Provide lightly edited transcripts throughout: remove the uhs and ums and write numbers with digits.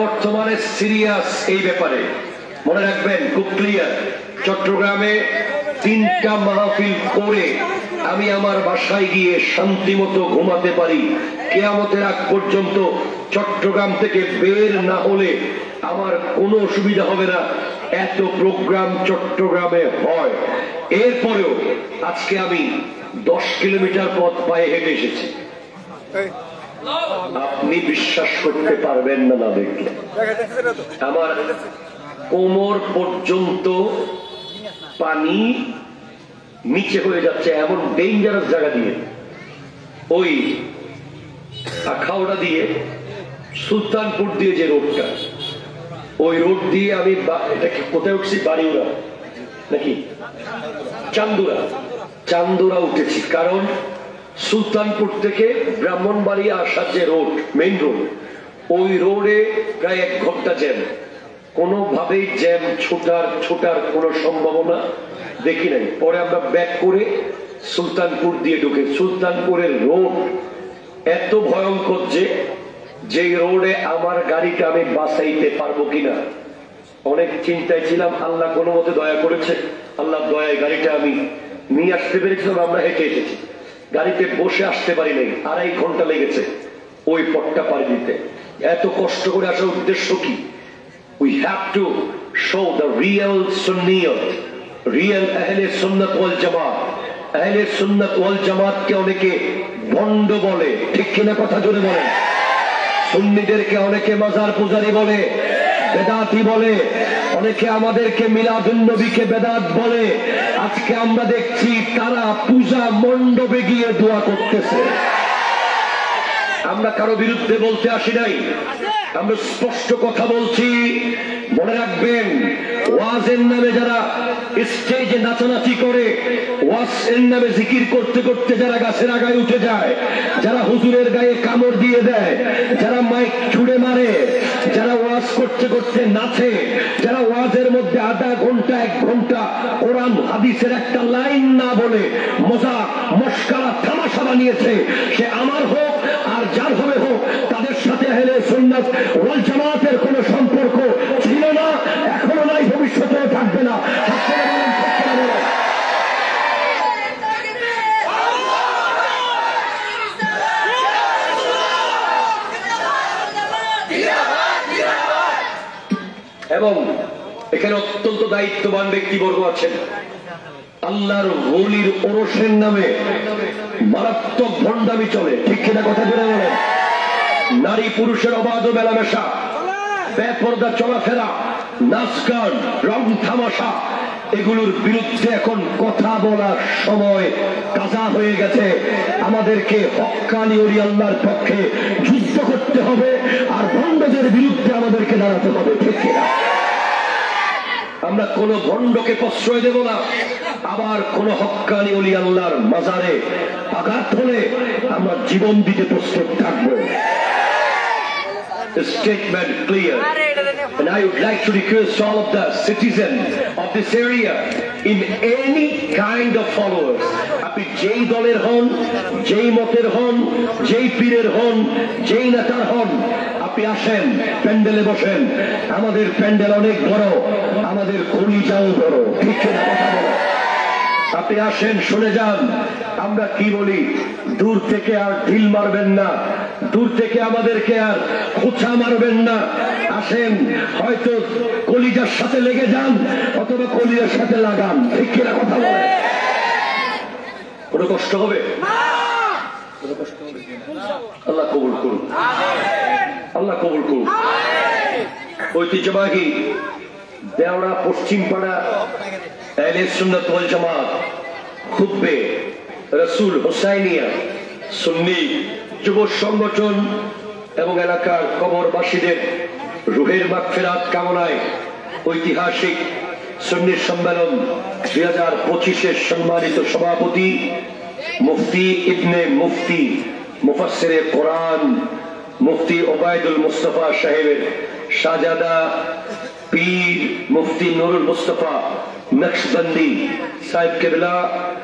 বর্তমানে সিরিয়াস এই ব্যাপারে মনে রাখবেন, খুব ক্লিয়ার। চট্টগ্রামে 3টা মাহফিল করে আমি আমার বাসায় গিয়ে শান্তিমতো ঘুমাতে পারি। কিয়ামতের আগ পর্যন্ত চট্টগ্রাম থেকে বের না হলে আমার কোনো অসুবিধা হবে না। এত প্রোগ্রাম চট্টগ্রামে হয়। এরপরেও আজকে আমি 10 কিলোমিটার পথ পায়ে হেঁটে এসেছি। আপনি বিশ্বাস করতে পারবেন না, না দেখলে। আমার কোমর পর্যন্ত পানি নিচে হয়ে যাচ্ছে, এমন ডেঞ্জারাস জায়গা দিয়ে। ওই আখাউড়া দিয়ে সুলতানপুর দিয়ে যে রোডটা, ওই রোড দিয়ে আমি এটাকে কোথায় উঠছি, বাড়িউড়া নাকি চান্দুরা উঠেছি। কারণ সুলতানপুর থেকে ব্রাহ্মণবাড়িয়া আসার যে রোড, মেইন রোড, ওই রোডে প্রায় 1 ঘন্টা জ্যাম। কোনোভাবেই জ্যাম ছোটার কোনো সম্ভাবনা দেখি নাই। পরে আমরা ব্যাক করে সুলতানপুর দিয়ে ঢুকে, সুলতানপুরের রোড এত ভয়ঙ্কর যে রোডে আমার গাড়িটা আমি বাঁচাইতে পারবো কিনা অনেক চিন্তায় ছিলাম। আল্লাহ কোনো মতে দয়া করেছে, আল্লাহ দয়ায় গাড়িটা আমি নিয়ে আসতে পেরেছিলাম। আমরা হেঁটে এসেছি, গাড়িতে বসে আসতে পারি নাই। 2.5 ঘন্টা লেগেছে ওই পথটা পাড়ি দিতে। এত কষ্ট করে আসার উদ্দেশ্য কি? We have to show the real Sunniyat, real Ahle Sunnat wal Jamaat. Ahle Sunnat wal Jamaat কে অনেকে ভণ্ড বলে, ঠিক কিনা কথা জোরে বলে। সুন্নিদেরকে অনেকে মাজার পূজারী বলে, বেদাতি বলে, অনেকে আমাদেরকে মিলাদুন নবীকে বেদাত বলে। আজকে আমরা দেখছি তারা পূজা মণ্ডপে গিয়ে দোয়া করতেছে। আমরা কারো বিরুদ্ধে বলতে আসি নাই, আমরা স্পষ্ট কথা বলছি। মনে রাখবেন, ওয়াজের নামে যারা স্টেজে নাচানাচি করে, ওয়াজের নামে জিকির করতে করতে যারা গাছের আগায় উঠে যায়, যারা হুজুরের গায়ে কামড় দিয়ে দেয়, যারা মাইক ছুড়ে মারে, যারা ওয়াজ করতে করতে নাচে, যারা ওয়াজের মধ্যে আধা ঘন্টা 1 ঘন্টা কোরআন হাদিসের একটা লাইন না বলে মজাক মশকরা তামাশা বানিয়েছে, সে আমার হোক আর যার হবে হোক, তাদের সাথে আহলে সুন্নাত ওয়াল জামাতের কোনো সম্পর্ক ছিল না, এখনো নাই, ভবিষ্যতেও থাকবে না। এবং এখানে অত্যন্ত দায়িত্ববান ব্যক্তিবর্গ আছেন। আল্লাহর ওলির ওরসের নামে মারাত্মক ভণ্ডামি চলে, ঠিক কিনা কথা বলে বলেন। নারী পুরুষের অবাধ মেলামেশা, বেপরদা চলাফেরা, নাচ গান, রং তামাশা, এগুলোর বিরুদ্ধে এখন কথা বলার সময় কাজা হয়ে গেছে। আমাদেরকে হক্কানি ওলি আল্লাহর পক্ষে যুদ্ধ করতে হবে, আর ভণ্ডদের বিরুদ্ধে আমাদেরকে দাঁড়াতে হবে, ঠিক কিনা? আমরা কোন ভণ্ডকে প্রশ্রয় দেব না, আবার কোন হক্কানি ওলি আল্লাহর মাজারে আঘাত হলে আমরা জীবন দিতে প্রস্তুত থাকবো। Statement clear, and I would like to request all of the citizens of this area in any kind of followers, আপনি যেই দলের হন, যেই মতের হন, যেই পীরের হন, যেই নেতার হন, আপনি আসেন, প্যান্ডেলে বসেন। আমাদের প্যান্ডেল অনেক বড়, আমাদের কলিজাও বড়, ঠিক না কথা বলো। আপনি আসেন, শুনে যান আমরা কি বলি। দূর থেকে আর ঢিল মারবেন না, দূর থেকে আমাদেরকে আর খোঁচা মারবেন না। আসেন, হয়তো কলিজার সাথে লেগে যান অথবা কলিজার সাথে লাগান, ঠিক কিনা কথা বলে। কোনো কষ্ট হবে? আল্লাহ কবুল করুন, আল্লাহ কবুল করুন। ঐতিহ্যবাহী দেওড়া পশ্চিম পাড়া আহলে সুন্নাত ওয়াল জামাত খুতবে রাসূল হুসাইনিয়া সুন্নি যুব সংগঠন এবং এলাকার কবরবাসীদের রুহের মাগফিরাত কামনায় ঐতিহাসিক সুন্নি সম্মেলন 2025-এর সম্মানিত সভাপতি মুফতি ইবনে মুফতি মুফাসসিরে কোরআন মুফতি ওবায়দুল মুস্তাফা সাহেবের শাহজাদা পীর মুফতি নুরুল মুস্তাফা নকশবন্দি সাহেব কেবলা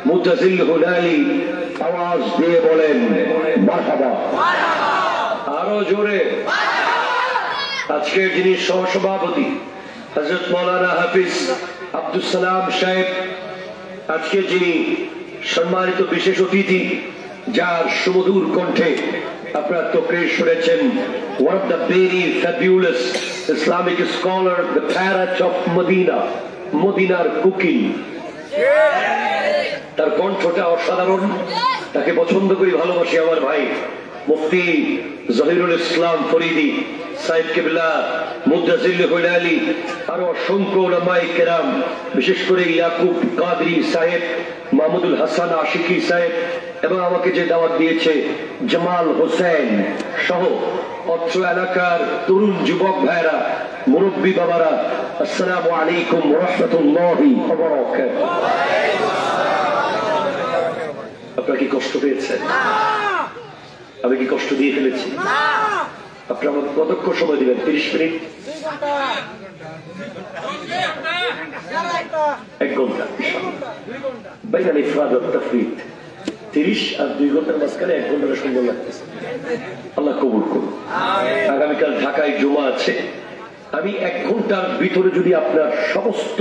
মুতাজিল হুলালি আওয়াজ দিয়ে বলেন মারহাবা। আরো জোরে আজকের যিনি সহসভাপতি হযরত মাওলানা হাফিজ আব্দুল সালাম সাহেব, আজকে যিনি সম্মানিত বিশেষ অতিথি, যার সুমধুর কণ্ঠে আপনারা তকরীর শুনেছেন, one of the very fabulous Islamic scholar, the parrot of Medina, মদিনার কুকিং। তার কণ্ঠটা অসাধারণ, তাকে পছন্দ করি, ভালোবাসি আমার ভাই মুফতি জহিরুল ইসলাম ফরিদি সাহেব কিবলা, মুদ্দাজিল হুলালি, আরো অসংখ্য উলামায়ে কেরাম, বিশেষ করে ইয়াকুব কাদরি সাহেব, মাহমুদুল হাসান আশিকি সাহেব, এবং আমাকে যে দাওয়াত দিয়েছে জামাল হোসেন সহ অত্র এলাকার তরুণ যুবক ভাইরা, মুরব্বী বাবারা, আসসালামু আলাইকুম ওয়া রাহমাতুল্লাহি ওয়া বারাকাতুহু। আপনারা কি কষ্ট পেয়েছেন? আমি কি কষ্ট দিয়ে ফেলেছি? আপনারা আমাকে কতক্ষণ সময় দিবেন? 30 মিনিট, 1 ঘন্টা, বাইনাল ইফরাদ ওয়া তাফরিদ। 30 আর 2 ঘন্টার মাঝখানে 1 ঘন্টার সুন্দর লাগতেছে। আল্লাহ কবুল করুন। আগামীকাল ঢাকায় জুমা আছে। আমি 1 ঘন্টার ভিতরে যদি আপনার সমস্ত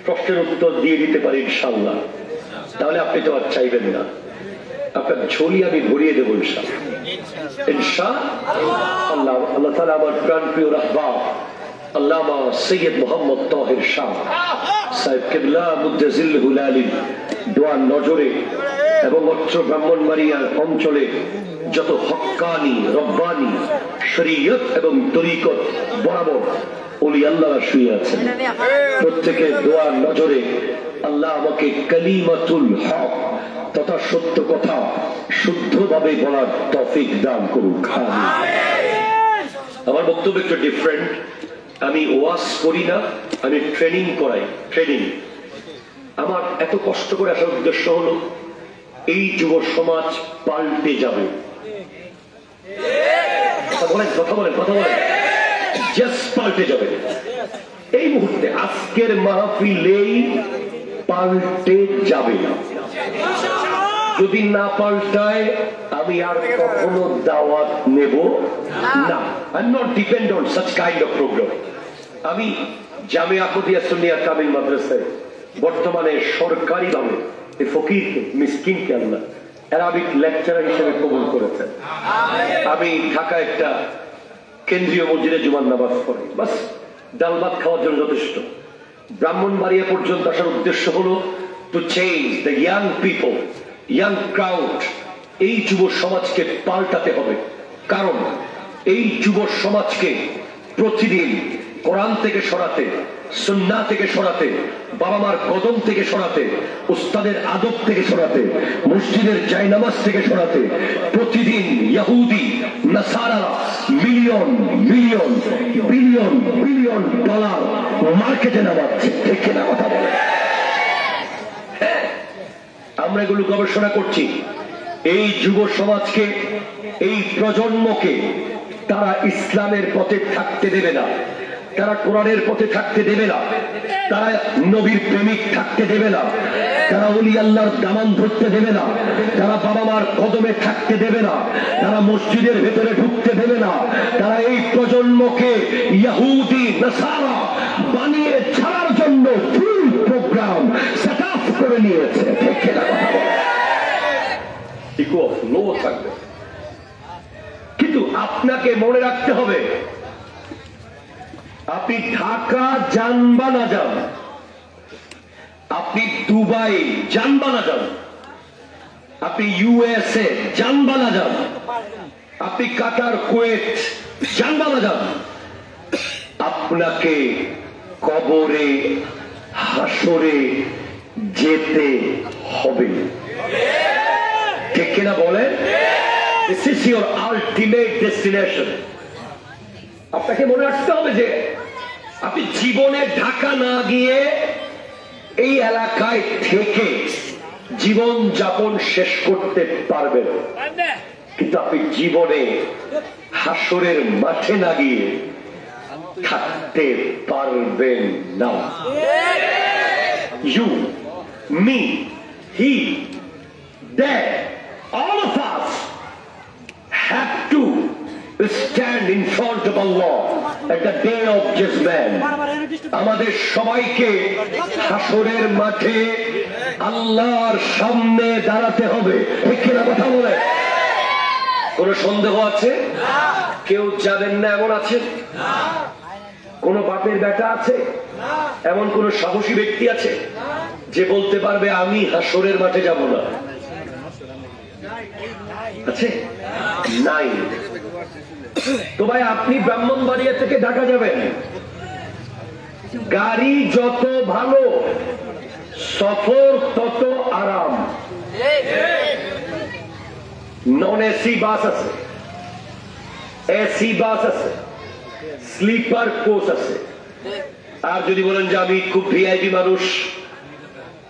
প্রশ্নের উত্তর দিয়ে দিতে পারি ইনশাআল্লাহ, তাহলে আপনি তো আর চাইবেন না, আপনার ঝোলি আমি ভরিয়ে দেবো ইনশাআল্লাহ। আল্লাহ তাআলা আমার প্রাণপ্রিয় রাহবার আল্লামা সৈয়দ মোহাম্মদ তাহের শাহ সাহেব কিবলা মুদ্দাজিল হুলালি দোয়ার নজরে এবং অত্র ব্রাহ্মণবাড়িয়ার অঞ্চলে যত হক্কানি, রব্বানি, শরীয়ত এবং তরিকত বরাবর ওলি আল্লাহ শুয়ে আছেন, প্রত্যেকের দোয়ার নজরে আল্লাহ আমাকে কালিমাতুল হক তথা সত্য কথা শুদ্ধভাবে বলার তৌফিক দান করুন। আমার বক্তব্য একটু ডিফারেন্ট। আমি ওয়াজ করি না, আমি ট্রেনিং করাই। ট্রেনিং আমার এত কষ্ট করে আসার উদ্দেশ্য হলো এই যুব সমাজ পাল্টে যাবে। কথা বলেন জাস্ট পাল্টে যাবে এই মুহূর্তে, আজকের মাহফিলেই পাল্টে যাবে। যদি না পাল্টায় আমি আর কখনো দাওয়াত নেব না। I am not depend on such kind of program. আমি জামিয়া আহমদিয়া সুন্নিয়া কামিল মাদ্রাসায় বর্তমানে সরকারিভাবে এই ফকিরকে, মিসকিনকে আল্লাহ অ্যারাবিক লেকচারার হিসেবে কবুল করেছেন। আমি ঢাকা একটা কেন্দ্রীয় মসজিদে জুমার নামাজ পড়ি, বাস ডাল ভাত খাওয়ার জন্য যথেষ্ট। ব্রাহ্মণবাড়িয়া পর্যন্ত আসার উদ্দেশ্য হলো to change the young people, young crowd. এই যুব সমাজকে পাল্টাতে হবে, কারণ এই যুব সমাজকে প্রতিদিন কোরআন থেকে সরাতে, সুন্নাহ থেকে সরাতে, বাবা মার কদম থেকে সরাতে, উস্তাদের আদব থেকে সরাতে, মসজিদের জায়নামাজ থেকে সরাতে প্রতিদিন ইহুদি নাসারারা million million billion billion dollar মার্কেটে নামাচ্ছে। ঠিক না কথা বলে? আমরা এগুলো গবেষণা করছি। এই যুব সমাজকে, এই প্রজন্মকে তারা ইসলামের পথে থাকতে দেবে না, তারা কোরআনের পথে থাকতে দেবে না, তারা নবীর প্রেমিক থাকতে দেবে না, তারা ওলি আল্লাহর দামান ধরতে দেবে না, তারা বাবা মার কদমে থাকতে দেবে না, তারা মসজিদের ভেতরে ঢুকতে দেবে না। তারা এই প্রজন্মকে ইহুদি নাসারা বানিয়ে ছাড়ার জন্য ফুল প্রোগ্রাম সেট আপ করে নিয়েছে। থাকবে, কিন্তু আপনাকে মনে রাখতে হবে, আপনি ঢাকা যান বা না যান, আপনি দুবাই যান বা না যান, আপনি ইউএসএ যান বা না যান, আপনি কাতার, কুয়েত যান বা না যান, আপনাকে কবরে হাসরে যেতে হবে। ঠিক কিনা বলেন? This is your ultimate destination. আপনাকে মনে রাখতে হবে যে আপনি জীবনে ঢাকা না গিয়ে এই এলাকায় থেকে জীবন যাপন শেষ করতে পারবেন, কিন্তু আপনি জীবনে হাসরের মাঠে না গিয়ে থাকতে পারবেন না। You, me, he, they, all of us have to stand in front of Allah at the day of judgment. আমাদের সবাইকে হাসরের মাঠে আল্লাহর সামনে দাঁড়াতে হবে। ঠিক কিনা কথা বলে? কোন সন্দেহ আছে? কেউ যাবেন না এমন আছে? কোন বাপের বেটা আছে? এমন কোন সাহসী ব্যক্তি আছে যে বলতে পারবে আমি হাসরের মাঠে যাব না? আছে? নাই। তো ভাই আপনি ব্রাহ্মণবাড়িয়া থেকে ঢাকা যাবেন, গাড়ি যত ভালো সফর তত আরাম। নন এসি বাস আছে, এসি বাস আছে, স্লিপার কোচ আছে। আর যদি বলেন যে আমি খুব ভিআইপি মানুষ,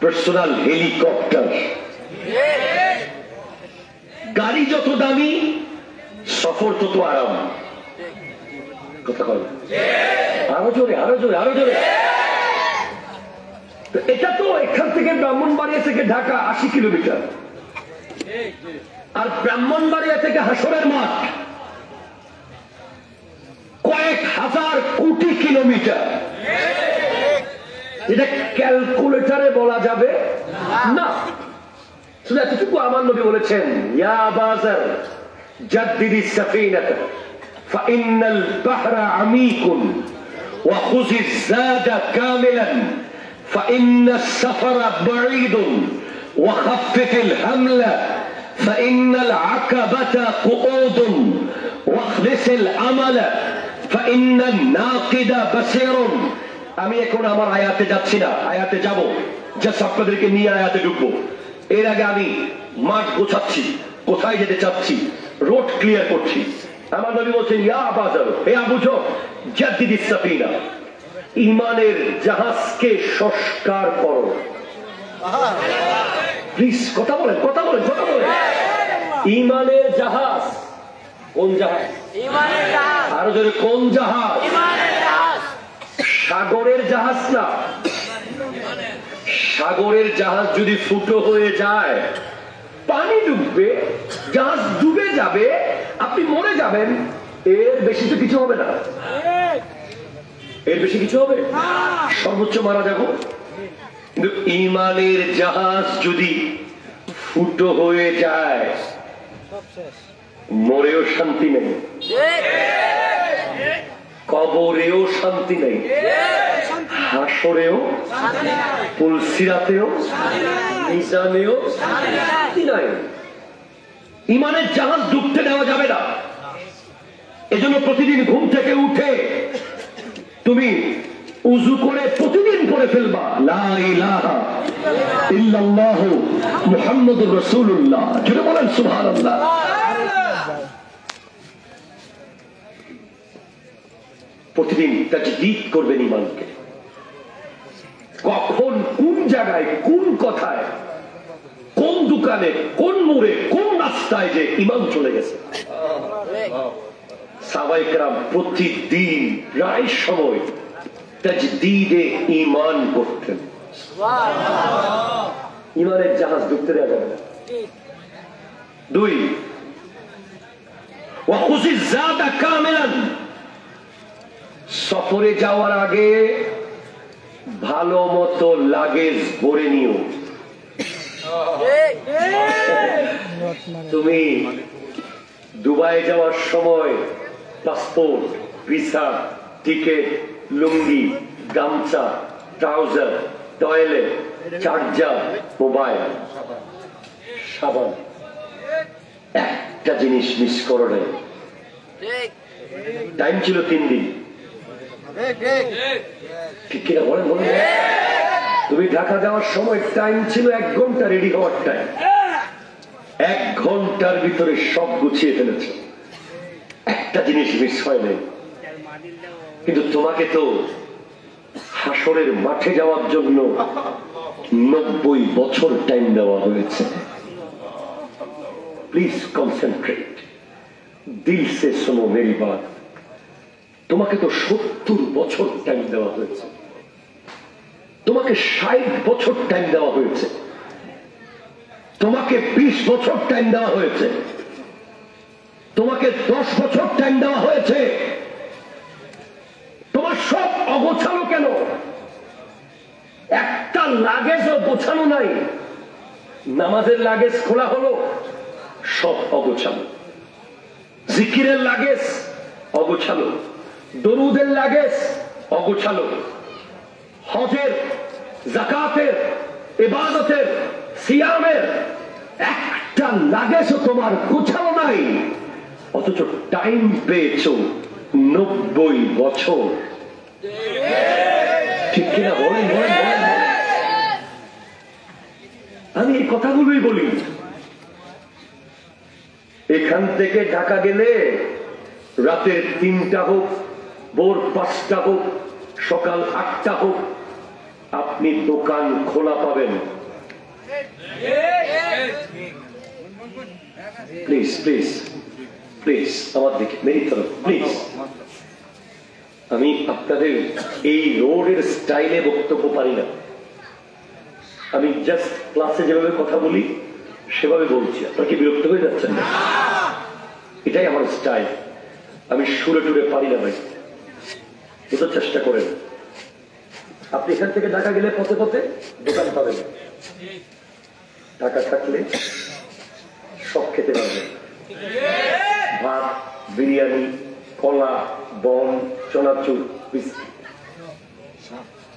পার্সোনাল হেলিকপ্টার। গাড়ি যত দামি সফর তত আরাম। কথা বল, আরো জোরে, আরো জোরে, আরো জোরে। এটা তো এখান থেকে ব্রাহ্মণবাড়িয়া থেকে ঢাকা 80 কিলোমিটার, আর ব্রাহ্মণবাড়িয়া থেকে হাসরের মাঠ কয়েক হাজার কোটি কিলোমিটার। এটা ক্যালকুলেটরে বলা যাবে না। শুধু এতটুকু আমার নবী বলেছেন, ইয়া বাজার জাদ্দিদি সাফিনাতা ফাইন্নাল বাহরা আমিকুন ওয়া খুযিজ যাদা কামিলান ফাইন্নাস সাফারা বাঈদুন ওয়া খাফফিল হামলা ফাইন্নাল আকাবাতা কুউদুন ওয়া খলিসিল আমালা ফাইন্নান নাকিদা বাসীরুন। আমি এখন আমার আয়াতে যাচ্ছি না, আয়াতে যাব, জাস্ট আপনাদেরকে নিয়ে আয়াতে ঢুকবো। এর আগে আমি মাঠ গোছাচ্ছি, কোথায় যেতে চাচ্ছি, রোড ক্লিয়ার করছি। আমার নবী বলছেন, ইয়া বাজার, হে আবু বকর জাদ্দিদিস সাফিনা, ঈমানের জাহাজকে সংস্কার করো। প্লিজ কথা বলেন, কথা বলেন, কথা বলেন। ঈমানের জাহাজ, কোন জাহাজ? ঈমানের জাহাজ। আরো জোরে, কোন জাহাজ? ঈমানের জাহাজ। সাগরের জাহাজ না। সাগরের জাহাজ যদি ফুটো হয়ে যায়, পানি ডুববে, জাহাজ ডুবে যাবে, আপনি মরে যাবেন, এর বেশি তো কিছু হবে না। এর বেশি কিছু হবে? সর্বোচ্চ মারা যাব। কিন্তু ঈমানের জাহাজ যদি ফুটো হয়ে যায়, মরেও শান্তি নেই, কবরেও শান্তি নেই, হাসরেও, পুলসিরাতেও, মিজানেও শান্তি নাই। ঈমানের জাহাজ ডুবতে দেওয়া যাবে না। এজন্য প্রতিদিন ঘুম থেকে উঠে তুমি উযু করে প্রতিদিন পড়ে ফেলবা, লা ইলাহা ইল্লাল্লাহু মুহাম্মাদুর রাসূলুল্লাহ। জোরে বলেন সুবহানাল্লাহ। প্রতিদিন তাজদীদ করবেন ঈমানকে। কখন, কোন জায়গায়, কোন কথায়, কোন দোকানে, কোন মোড়ে, কোন রাস্তায় যে ঈমান চলে গেছে। সাহাবায়ে কেরাম প্রতিদিন প্রায় সময় তাজদীদে ঈমান করতেন। ঈমানের জাহাজ ডুবতে দেওয়া যাবে না। 2, ওয়া খুযিজ যাদা কামিলান, সফরে যাওয়ার আগে ভালো মতো লাগেজ ভরে নিও। তুমি দুবাই যাওয়ার সময় পাসপোর্ট, ভিসা, টিকিট, লুঙ্গি, গামছা, ট্রাউজার, টয়লেট, চার্জার, মোবাইল, সাবান, একটা জিনিস মিস করো নাই। টাইম ছিল 3 দিন। ঠিক কিনা বলেন, বলেন। তুমি ঢাকা যাওয়ার সময় টাইম ছিল 1 ঘন্টা রেডি হওয়ার টাইম। 1 ঘন্টার ভিতরে সব গুছিয়ে ফেলেছ, একটা জিনিস মিস হয় নাই। কিন্তু তোমাকে তো হাসরের মাঠে যাওয়ার জন্য 90 বছর টাইম দেওয়া হয়েছে। প্লিজ কনসেন্ট্রেট, দিল সে শোনো মেরি বাত। তোমাকে তো 70 বছর টাইম দেওয়া হয়েছে, তোমাকে 60 বছর টাইম দেওয়া হয়েছে, তোমাকে 20 বছর টাইম দেওয়া হয়েছে। তোমাকে 10 বছর টাইম দেওয়া হয়েছে, তোমার সব অগোছালো কেন? একটা লাগেজও গোছানো নাই। নামাজের লাগেজ খোলা হলো, সব অগোছালো। জিকিরের লাগেজ অগোছালো, দরুদের লাগেজ অগোছালো, হজের, যাকাতের, ইবাদতের, সিয়ামের একটা লাগেজও তোমার গোছানো নাই। অথচ টাইম পেয়েছো 90 বছর। ঠিক কিনা বলেন? আমি এই কথাগুলোই বলি। এখান থেকে ঢাকা গেলে রাতের 3টা হোক, ভোর 5টা হোক, সকাল 8টা হোক, আপনি দোকান খোলা পাবেন। প্লিজ প্লিজ প্লিজ আমার দিকে, মেরি তরফ প্লিজ। আমি আপনাদের এই রোডের স্টাইলে বক্তব্য পারি না। আমি জাস্ট ক্লাসে যেভাবে কথা বলি সেভাবে বলছি। আপনারা কি বিরক্ত হয়ে যাচ্ছেন না? এটাই আমার স্টাইল। আমি সুরে টুরে পারি না ভাই, এটা চেষ্টা করেন। আপনি এখান থেকে ঢাকা গেলে পথে পথে দোকান পাবেন। ঢাকা থাকলে সব খেতে পারবেন, ভাত, বিরিয়ানি, কলা, বন, চনাচুর, বিস্কিট।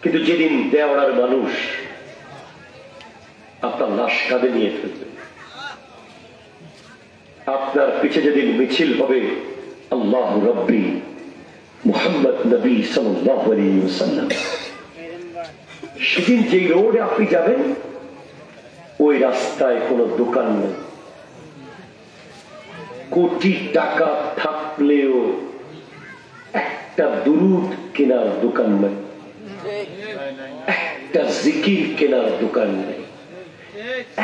কিন্তু যেদিন দেওয়ার মানুষ আপনার লাশ কাঁধে নিয়ে ফেলবে, আপনার পিছে যেদিন মিছিল হবে আল্লাহ রব্বি মুহাম্মদ নবী সাল্লাল্লাহু আলাইহি ওয়াসাল্লাম, সেদিন যে রোডে আপনি যাবেন ওই রাস্তায় কোনো দোকান নেই। কোটি টাকা থাকলেও একটা দুরূদ কেনার দোকান নেই, একটা জিকির কেনার দোকান নেই,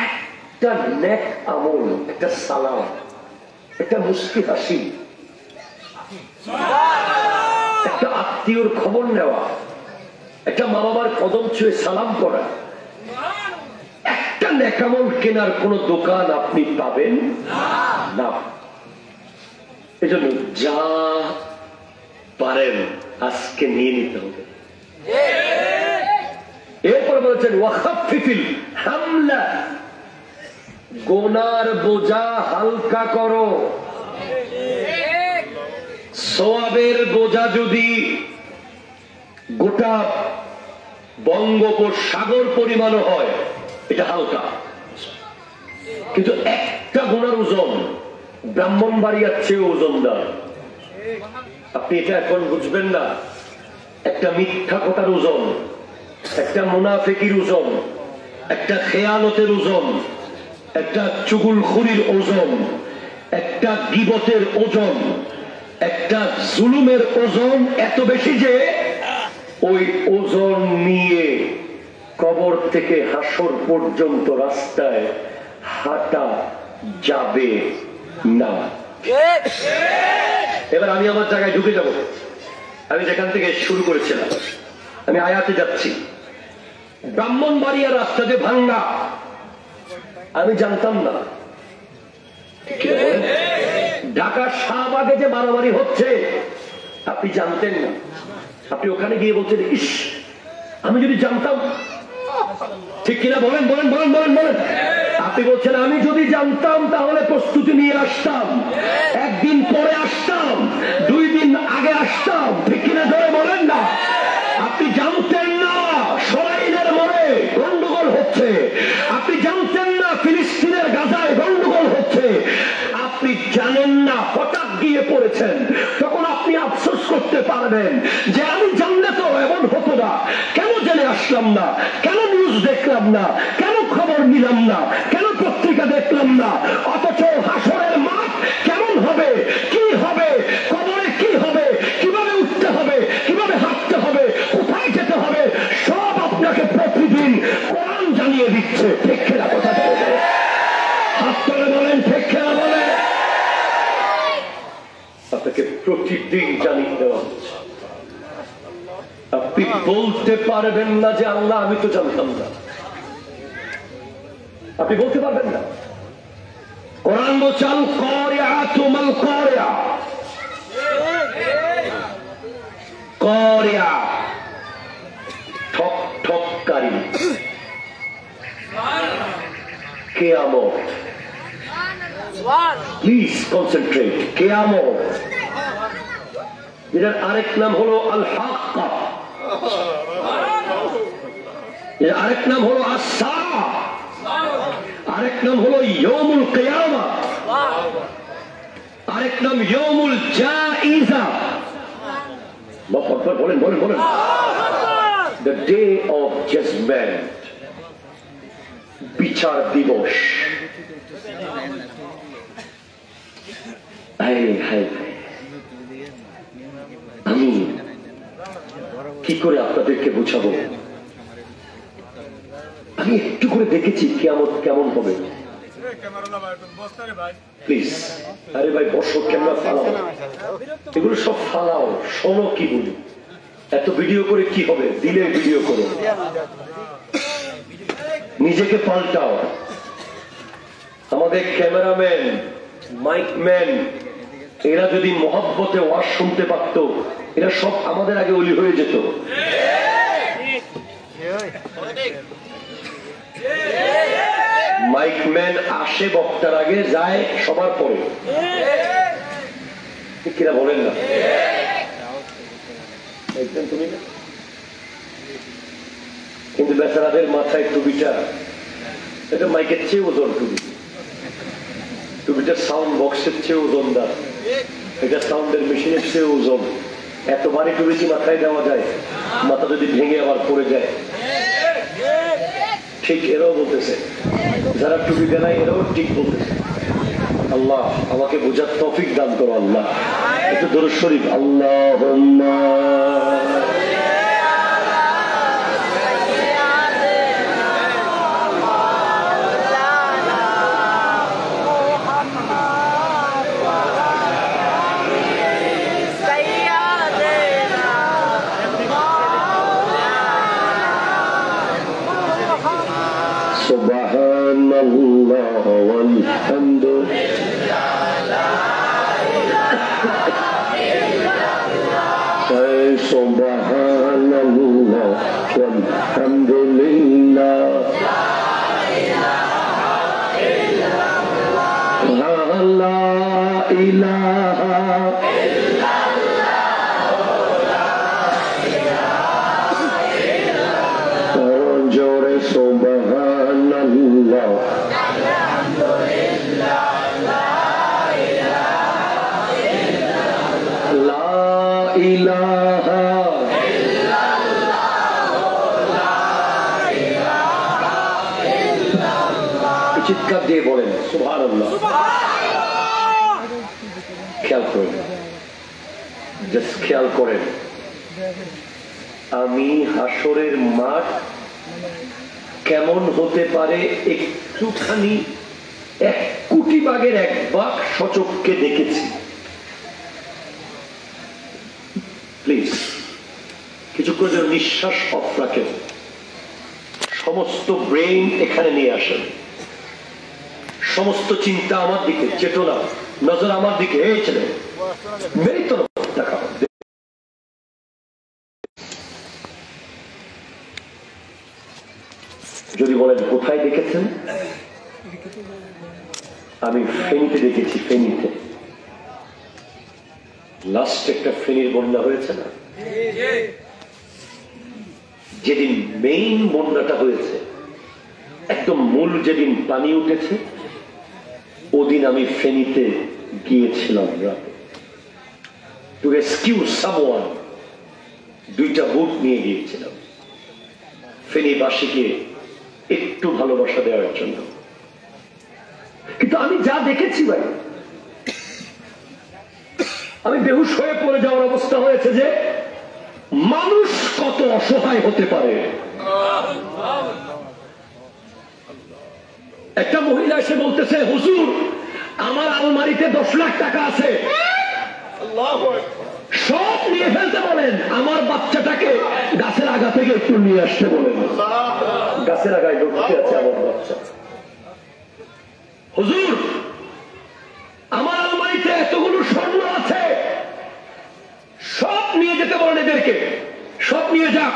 একটা নেক আমল, একটা সালাম, একটা মুস্কি হাসি, একটা আত্মীয়র খবর নেওয়া, একটা মা বাবার কদম ছুঁয়ে সালাম করা, একটা নেক আমল কেনার কোন দোকান আপনি পাবেন না। এজন্য যা পারেন আজকে নিয়ে নিতে হবে। এরপর বলেছেন ওয়াখাফিফিল হামলা, গুনার বোঝা হালকা করো। সওয়াবের বোঝা যদি গোটা বঙ্গোপসাগর পরিমাণ হয় এটা হালকা, কিন্তু একটা গুনার ওজন ব্রাহ্মণবাড়িয়ার চেয়ে ওজনদার। আপনি এটা এখন বুঝবেন না। একটা মিথ্যা কথার ওজন, একটা মুনাফিকির ওজন, একটা খেয়ানতের ওজন, একটা চুগুলখুরির ওজন, একটা গীবতের ওজন, একটা জুলুমের ওজন এত বেশি যে ওই ওজন নিয়ে কবর থেকে হাসর পর্যন্ত রাস্তায় হাঁটা যাবে না। এবার আমি আমার জায়গায় ঢুকে যাব। আমি যেখান থেকে শুরু করেছিলাম, আমি আয়াতে যাচ্ছি। ব্রাহ্মণবাড়িয়া রাস্তা যে ভাঙ্গা আমি জানতাম না। ঢাকা শাহবাগে যে মারামারি হচ্ছে আপনি জানতেন না। আপনি ওখানে গিয়ে বলছেন ইস আমি যদি জানতাম। ঠিক কিনা বলেন? বলেন বলেন বলেন বলেন। আপনি বলছেন আমি যদি জানতাম তাহলে প্রস্তুতি নিয়ে আসতাম, একদিন পরে আসতাম, 2 দিন আগে আসতাম। ঠিক কিনা ধরে বলেন না? আপনি জানতেন না সরাইলের মোড়ে গন্ডগোল হচ্ছে, আপনি জানতেন না ফিলিস্তিনের গাজায় গন্ডগোল হচ্ছে, আপনি জানেন না, হঠাৎ গিয়ে পড়েছেন। তখন আপনি আফসোস করতে পারবেন যে আমি জানলে তো এমন হতো না, কেন জেনে আসলাম না, কেন নিউজ দেখলাম না, কেন খবর নিলাম না, কেন পত্রিকা দেখলাম না। অথচ হাসরের মাঠ কেমন হবে, কি হবে, কবরে কি হবে, কিভাবে উঠতে হবে, কিভাবে হাঁটতে হবে, কোথায় যেতে হবে, সব আপনাকে প্রতিদিন কোরআন জানিয়ে দিচ্ছে। ঠিক খেলা কথা বলে হাত তুলে বলেন, ঠিক খেলা বলে। আপনাকে প্রতিদিন জানিয়ে দেওয়া হচ্ছে। আপনি বলতে পারবেন না যে আল্লাহ আমি তো জানতাম না। আপনি বলতে পারবেন না। কোরআন বলছেন কারিআতু মাল কারিআ, কারিআ ঠক ঠককারী, কিয়ামত। Please concentrate. কিয়ামত এটার আরেক নাম হলো আল হাক্কা, এর আরেক নাম হলো আস-সাআ, আরেক নাম হলো ইয়াউমুল কিয়ামা, আরেক নাম ইয়াউমুল জাইজা। বলেন বলেন বলেন। The day of judgment, বিচার দিবস। আমি কি করে আপনাদেরকে বুঝাবো? আমি একটু করে দেখেছি কিয়ামত কেমন হবে। প্লিজ, আরে ভাই বসো, ক্যামেরা ফালাও, এগুলো সব ফালাও, শোনো কি বলি। এত ভিডিও করে কি হবে? দিলে ভিডিও করো, নিজেকে পাল্টাও। আমাদের ক্যামেরাম্যান, মাইকম্যান, এরা যদি মহব্বতে ওয়াজ শুনতে পারত, এরা সব আমাদের আগে ওলি হয়ে যেত। মাইকম্যান আসে বক্তার আগে, যায় সবার পরে, কিনা বলেন না? তুমি না, কিন্তু বেচারাদের মাথায় টুপিটা, এটা মাইকের চেয়ে ওজন টুপি, টুপিটা সাউন্ড বক্সের চেয়ে ওজনদার, এটা সাউন্ডের মেশিনের চেয়ে ওজন। এত ভারী টুপি কি মাথায় দেওয়া যায়? মাথা যদি ভেঙে আবার পড়ে যায়। ঠিক এরাও বলতেছে, যারা টুপি দেয় এরাও ঠিক বলতেছে। আল্লাহ আমাকে বোঝার তৌফিক দান করো আল্লাহ। একটু দরুদ শরীফ। আল্লাহুম্মা সুবহানাল্লাহ walhamdulillah, la ilaha illallah, jore subhanallah, ইলাহা চিৎকার দিয়ে বলেন সুবহানাল্লাহ। খেয়াল করেন, জাস্ট খেয়াল করেন, আমি হাসরের মাঠ কেমন হতে পারে একটুখানি 1 কোটি ভাগের 1 ভাগ সচক্ষে দেখেছি। প্লিজ কিছুক্ষণ যেন নিঃশ্বাস অফ রাখেন, সমস্ত ব্রেইন এখানে নিয়ে আসেন, সমস্ত চিন্তা আমার দিকে, চেতনা নজর আমার দিকে। এই ছেলে মেরি তো দেখা, যদি বলেন কোথায় দেখেছেন? আমি ফেনীতে দেখেছি। ফেনীতে লাস্ট একটা ফেনীর বন্যা হয়েছে না, যেদিন মেইন বন্যাটা হয়েছে, একদম মূল যেদিন পানি উঠেছে, ওদিন আমি ফেনীতে গিয়েছিলাম রাতে, টু রেস্কিউ সামওয়ান। 2টা বুট নিয়ে গিয়েছিলাম ফেনীবাসীকে একটু ভালোবাসা দেওয়ার জন্য। কিন্তু আমি যা দেখেছি ভাই, আমি বেহুশ হয়ে পড়ে যাওয়ার অবস্থা হয়েছে যে মানুষ কত অসহায় হতে পারে। একটা মহিলা এসে বলতেছে, হুজুর আমার আলমারিতে 10 লাখ টাকা আছে, সব নিয়ে ফেলতে বলেন, আমার বাচ্চাটাকে গাছের আগা থেকে একটু নিয়ে আসতে বলেন। গাছের আগায় লটকে আছে আমার বাচ্চা। হুজুর যাক,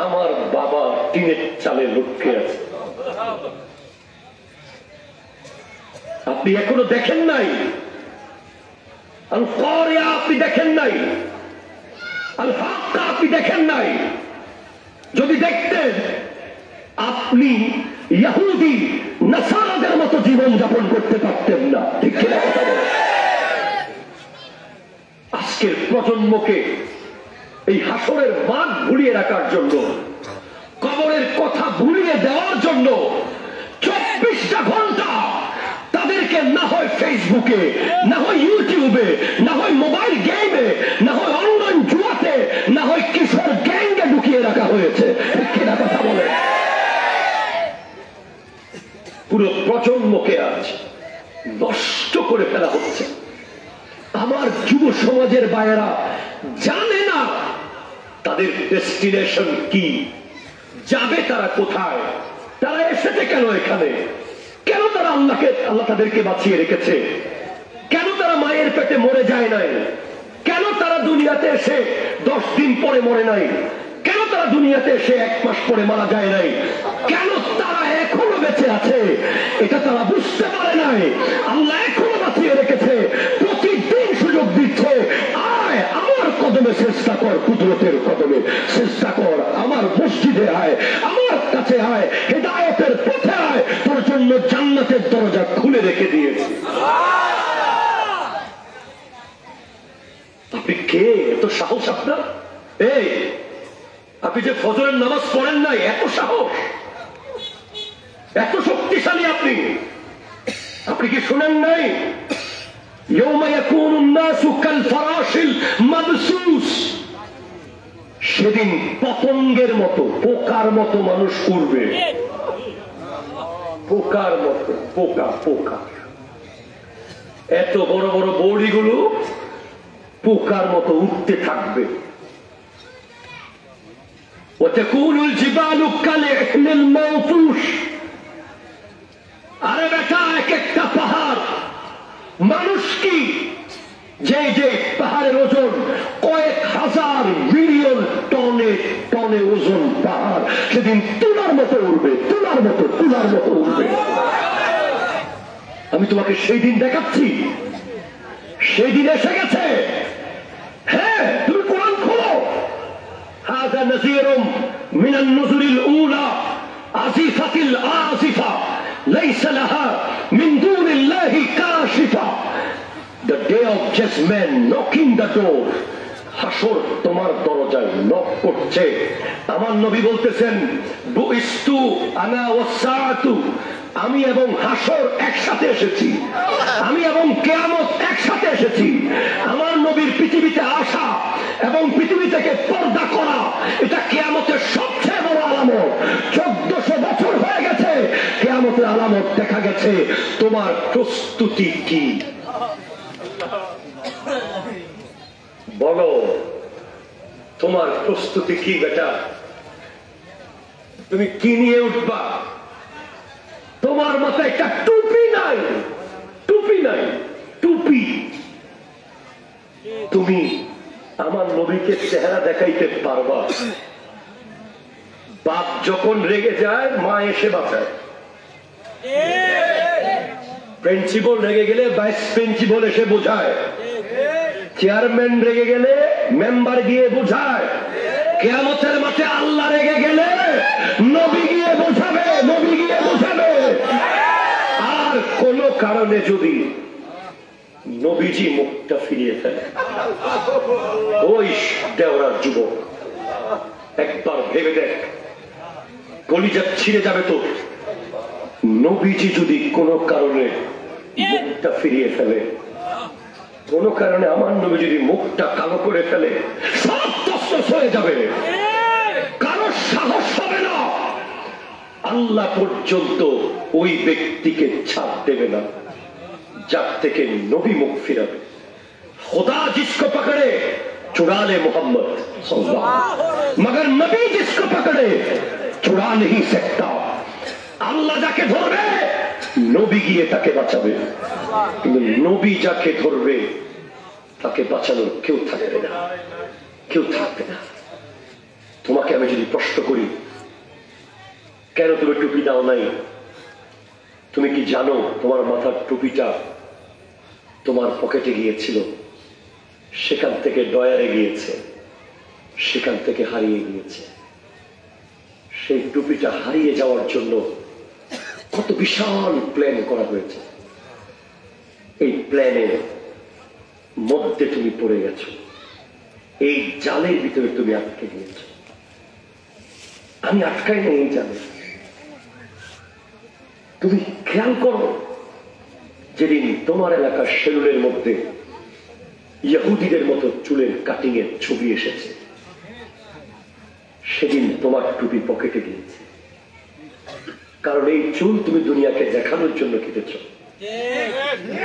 আমার বাবা টিনের চালে লটকে আছে। আপনি এখনো দেখেন নাই আল কারিয়া, আপনি দেখেন নাই আল হাক্কা, আপনি দেখেন নাই। যদি দেখতেন আপনি ইহুদি নাসারাদের মতো জীবন যাপন করতে পারতেন না, ঠিক কিনা কথা বলেন? আজকের প্রজন্মকে এই হাসরের মাঠ ভুলিয়ে রাখার জন্য, কবরের কথা ভুলিয়ে দেওয়ার জন্য 24টা ঘন্টা তাদেরকে না হয় ফেসবুকে, না হয় ইউটিউবে, না হয় মোবাইল গেমে, না হয় অনলাইন জুয়াতে, না হয় কিশোর গ্যাংয়ে ঢুকিয়ে রাখা হয়েছে, ঠিক কিনা কথা বলে? পুরো প্রজন্মকে আজ নষ্ট করে ফেলা হচ্ছে। আমার যুব সমাজের ভাইয়েরা জানে না তাদের ডেস্টিনেশন কি, যাবে তারা কোথায়, তারা এসেছে কেন এখানে, কেন তারা আল্লাহ তাদেরকে বাঁচিয়ে রেখেছে, কেন তারা মায়ের পেটে মরে যায় নাই, কেন তারা দুনিয়াতে এসে 10 দিন পরে মরে নাই, কেন তারা দুনিয়াতে এসে 1 মাস পরে মারা যায় নাই, কেন তারা এখনো বেঁচে আছে, এটা তারা বুঝতে পারে নাই। আল্লাহ এখনো বাঁচিয়ে রেখেছে, প্রতিদিন সুযোগ দিচ্ছে, আয় আমার কদমে চেষ্টা কর, কুদরতের কদমে চেষ্টা কর, আমার মসজিদে আয়, আমার কাছে আয়, হেদায়েতের পথে আয়, তোর জন্য জান্নাতের দরজা খুলে রেখে দিয়েছে। আপনি কে? এত সাহস আপনার? এই আপনি যে ফজরের নামাজ পড়েন নাই, এত সাহস, এত শক্তিশালী আপনি? আপনি কি শুনেন নাই ইয়াউমা ইয়াকুনুন নাসু কাল ফারাশিল মাবসুস, সেদিন পতঙ্গের মতো, পোকার মতো মানুষ উড়বে, পোকার মতো, পোকা পোকা। এত বড় বড় বড়িগুলো পোকার মতো উঠতে থাকবে। ওয়াতাকুনুল জিবালু কালইহনিল মাওতুশ, আরে বেটা এক একটা পাহাড়, মানুষ কি যে যে পাহাড়ের ওজন কয়েক হাজার মিলিয়ন টনে টনে ওজন পাহাড়, সেদিন তুলার মতো উঠবে, তুলার মতো, তুলার মতো উঠবে। আমি তোমাকে সেই দিন দেখাচ্ছি, সেই দিন এসে গেছে। হ্যাঁ, তুমি কোরআন খোলো, হাযা নাযীরুম মিনান নুযুরিল উলা আজিফাতিল আজিফা লাইসা লাহা মিন দুনিল্লাহি Kashifa. The day of judgment knocking the door, হাসর তোমার দরজায় নক করছে। আমার নবী বলতেছেন বুইস্তু আনা ওয়াসসাআতু, আমি এবং হাসর একসাথে এসেছি, আমি এবং কিয়ামত একসাথে এসেছি। আমার নবীর পৃথিবীতে আসা এবং পৃথিবী থেকে পর্দা করা, এটা কিয়ামতের সবচেয়ে বড় আলামত। 1400 বছর হয়ে গেছে, কিয়ামতের আলামত দেখা গেছে। তোমার প্রস্তুতি কি? বলো, তোমার প্রস্তুতি কি বেটা? তুমি কি নিয়ে উঠবা? তোমার মাথায় একটা টুপি নাই, টুপি নাই, টুপি। তুমি আমার নবীকে চেহারা দেখাইতে পারবা? বাপ যখন রেগে যায়, মা এসে বাঁচায়। প্রিন্সিপাল রেগে গেলে ভাইস প্রিন্সিপাল এসে বোঝায়, চেয়ারম্যান রেগে গেলে মেম্বার গিয়ে বোঝায়, কিয়ামতের মাঠে আল্লাহ রেগে গেলে নবী গিয়ে বোঝাবে, নবী গিয়ে বোঝাবে। আর কোন কারণে যদি নবীজি মুখটা ফিরিয়ে ফেলে, ওই দেওরার যুবক একবার ভেবে দেখ, কলিজা ছিঁড়ে যাবে তো। নবীজি যদি কোনো কারণে মুখটা ফিরিয়ে ফেলে, কোন কারণে আমার নবী যদি মুখটা কালো করে ফেলে, সব তছনছ হয়ে যাবে, কারো সাহস হবে না। আল্লাহ পর্যন্ত ওই ব্যক্তিকে ছাড় দেবে না যার থেকে নবী মুখ ফিরাবে। खुदा जिसको पकड़े चुरा ले मोहम्मद मगर नबी जिसको पकड़े चुरा नहीं सकता। আল্লাহ যাকে ধরবে নবী গিয়ে তাকে বাঁচাবে, কিন্তু নবী যাকে ধরবে তাকে বাঁচানোর কেউ থাকবে না, কেউ থাকবে না। তোমার প্রশ্ন করি, কেন তুমি টুপি দাও নাই? তুমি কি জানো তোমার মাথার টুপিটা তোমার পকেটে গিয়েছিল, সেখান থেকে ডয়ারে গিয়েছে, সেখান থেকে হারিয়ে গিয়েছে। সেই টুপিটা হারিয়ে যাওয়ার জন্য কত বিশাল প্ল্যান করা হয়েছে। এই প্ল্যানের মধ্যে তুমি পড়ে গেছো, এই জালের ভিতরে তুমি আটকে গিয়েছো। আমি আটকাই না এই জালে। তুমি খেয়াল করো, যেদিন তোমার এলাকার শেরুলের মধ্যে ইহুদিদের মতো চুলের কাটিং এর ছবি এসেছে, সেদিন তোমার টুপি পকেটে গিয়েছে। কারণ এই চুল তুমি দুনিয়াকে দেখানোর জন্য কেটেছ,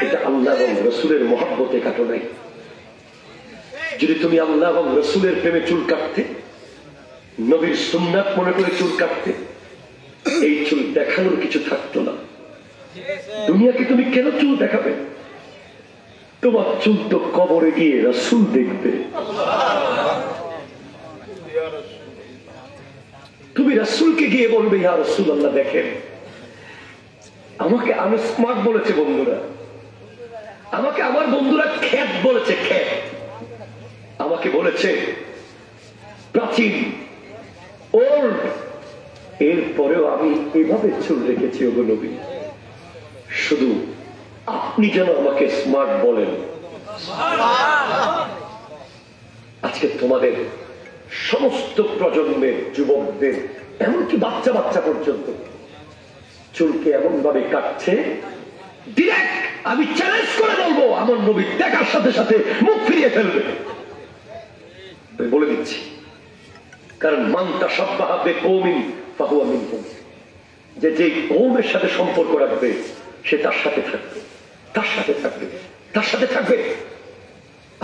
এটা আল্লাহ এবং রসুলের মহব্বতে কাটো নাই। যদি তুমি আল্লাহ এবং রসুলের প্রেমে চুল কাটতে, নবীর সুন্নাত মনে করে চুল কাটতে, এই চুল দেখানোর কিছু থাকতো না। দুনিয়াকে তুমি কেন চুল দেখাবে? তোমার চুল তো কবরে গিয়ে রসুল দেখবে। তুমি রসুলকে গিয়ে বলবে, ইয়া রসুল আল্লাহ দেখেন আমাকে। আমি স্মার্ট বলেছে বন্ধুরা, আমাকে আমার বন্ধুরা খ্যাত বলেছে, খ্যাত আমাকে বলেছে প্রাচীন, ওল্ড। এরপরেও আমি এভাবে চুল রেখেছি ওগো নবী, শুধু আপনি যেন আমাকে স্মার্ট বলেন। আজকে তোমাদের সমস্ত প্রজন্মের যুবকদের, এমনকি বাচ্চা বাচ্চা পর্যন্ত চুলকে এমন ভাবে কাটছে, ডিরেক্ট আমি চ্যালেঞ্জ করে বলবো আমার নবী দেখার সাথে সাথে মুখ ফিরিয়ে ফেলবে। বলে দিচ্ছি, কারণ মানটা সাব্বাহা বিকওমিন ফাহুয়া মিনহুম, যে যেই কওমের সাথে সম্পর্ক রাখবে সে তার সাথে থাকবে, তার সাথে থাকবে, তার সাথে থাকবে।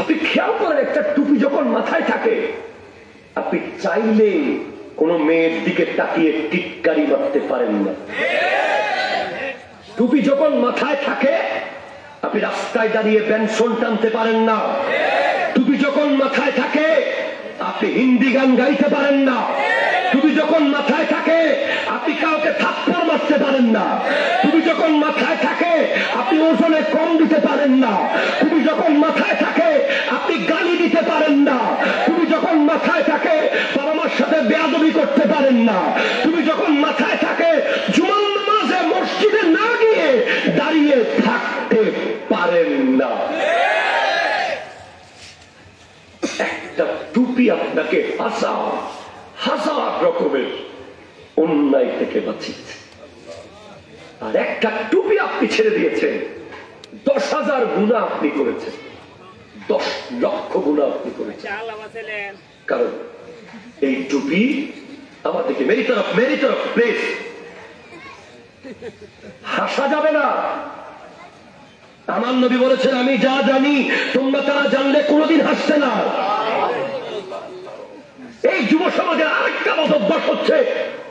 আপনি খেয়াল করেন, একটা টুপি যখন মাথায় থাকে, আপনি চাইলে কোন মেয়ের দিকে তাকিয়ে টিটকারি মারতে পারেন না। টুপি যখন মাথায় থাকে, আপনি রাস্তায় দাঁড়িয়ে বেনসন টানতে পারেন না। টুপি যখন মাথায় থাকে, আপনি হিন্দি গান গাইতে পারেন না। টুপি যখন মাথায় থাকে, আপনি কাউকে থাপ্পড় মারতে পারেন না। টুপি যখন মাথায় থাকে, আপনি ওজনে কম দিতে পারেন না। টুপি যখন মাথায় থাকে, আপনি গালি দিতে পারেন না। টুপি যখন মাথায় থাকে, বাবা মার সাথে বেয়াদবি করতে পারেন না। টুপি যখন মাথায় থাকে, জুমার নামাজে মসজিদে না গিয়ে দাঁড়িয়ে থাকতে পারেন না। একটা টুপি আপনাকে হাজার হাজার রকমের অন্যায় থেকে বাঁচিয়েছে, আর একটা টুপি আপনি ছেড়ে দিয়েছেন, 10,000 গুনাহ আপনি করেছেন, 10 লক্ষ গুনাহ আপনি করেছেন। কারণ এই টুপি আমাদেরকে মেরি তরফ প্লেস হাসা যাবে না। আমার নবী বলেছেন, আমি যা জানি তোমরা তা জানলে কোনোদিন হাসতে না। এই যুব সমাজের আরেকটা অভ্যাস হচ্ছে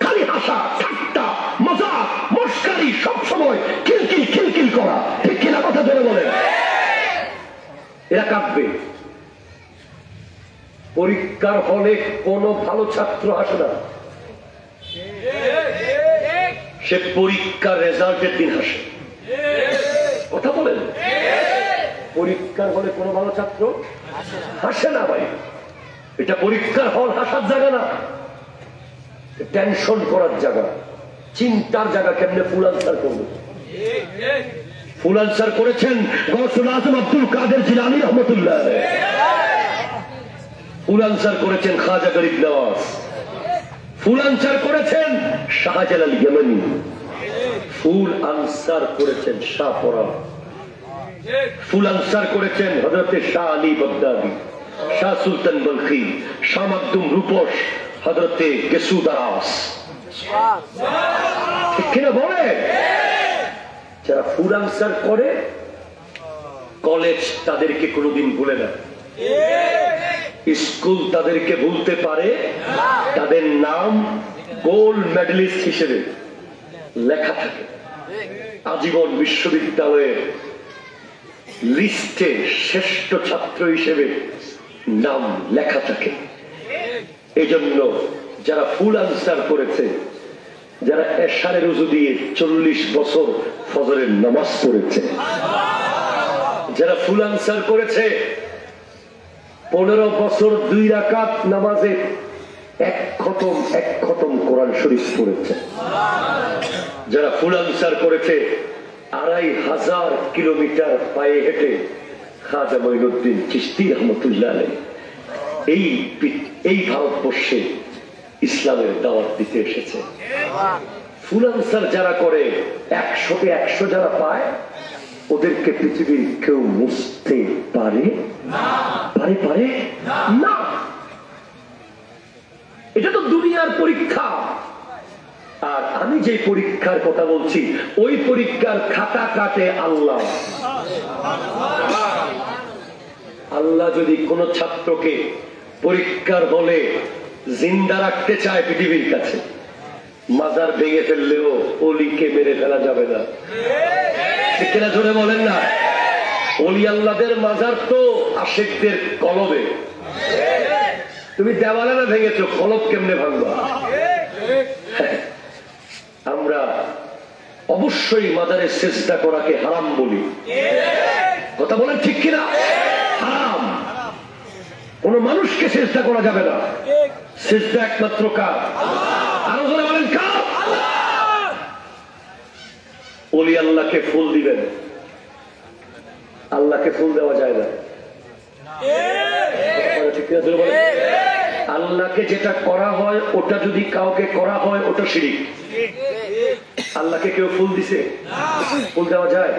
খালি হাসা, ঠাট্টা, মজা, মস্কারি, সবসময় খিলখিল খিলখিল করা। ঠিক কিনা কথা ধরে বলেন? এরা কাঁদবে। পরীক্ষার হলে কোন ভালো ছাত্র আসে না, সে পরীক্ষার রেজাল্টের দিন হাসে। কথা বলেন? পরীক্ষার হলে কোন ভালো ছাত্র হাসে না ভাই। এটা পরীক্ষার হল হাসার জায়গা না, টেনশন করার জায়গা, চিন্তার জায়গা। কেমনে ফুল আনসার করবো? ফুল আনসার করেছেন গৌসুল আজম আব্দুল কাদের জিলানী রহমতুল্লাহ, ফুল আনসার করেছেন খাজা গরিব নওয়াজ, ফুল আনসার করেছেন শাহজালাল ইয়েমেনি, ফুল আনসার করেছেন শাহপরা, ফুল আনসার করেছেন হযরতে শাহ আলী বাগদাদি, শাহ সুলতান বলখি, শাহ মাকদুম রূপস, হযরতে গেসুদাস। ঠিক কিনা বলে? যারা ফুল আনসার করে, কলেজ তাদেরকে কোনোদিন ভুলে না, স্কুল তাদেরকে ভুলতে পারে, তাদের নাম গোল্ড মেডেলিস্ট হিসেবে লেখা থাকে, আজীবন বিশ্ববিদ্যালয়ের লিস্টে শ্রেষ্ঠ ছাত্র হিসেবে নাম লেখা থাকে। এই জন্য যারা ফুল আনসার করেছে, যারা এশারের রুজু দিয়ে 40 বছর ফজরের নামাজ পড়েছে, যারা ফুল আনসার করেছে 15 বছর 2 রাকাত নামাজে এক খতম কোরআন শরীফ পড়েছে, যারা ফুল আনসার করেছে 2500 কিলোমিটার পায়ে হেঁটে খাজা মঈনুদ্দিন চিশতি রহমতুল্লাহ আলাইহি এই ভারতবর্ষে ইসলামের দাওয়াত দিতে এসেছে। ফুল আনসার যারা করে 100-তে 100 যারা পায়, ওদেরকে পৃথিবীর কেউ মুছতে পারে না। এটা তো দুনিয়ার পরীক্ষা। আর আমি যে পরীক্ষার কথা বলছি, ওই পরীক্ষার খাতা কাটে আল্লাহ। আল্লাহ যদি কোন ছাত্রকে পরীক্ষার হলে জিন্দা রাখতে চায় পৃথিবীর কাছে, মাজার ভেঙে ফেললেও অলিকে মেরে ফেলা যাবে না। কেনা জোরে বলেন না? অলি আল্লাহদের মাজার তো আশিকদের কলবে। তুমি দেওয়ালে না ভেঙেছো, কলব কেমনে ভাঙবা? আমরা অবশ্যই মাজারে চেষ্টা করাকে হারাম বলি। কথা বলেন ঠিক কিনা? হারাম। কোন মানুষকে চেষ্টা করা যাবে না। চেষ্টা একমাত্র কার? আরো ধরে বলেন কার? ওলি আল্লাহকে ফুল দিবেন, আল্লাহকে ফুল দেওয়া যায় না। আল্লাহকে যেটা করা হয় ওটা যদি কাউকে করা হয় ওটা শিরিক। আল্লাহকে কেউ ফুল দিছে? ফুল দেওয়া যায়?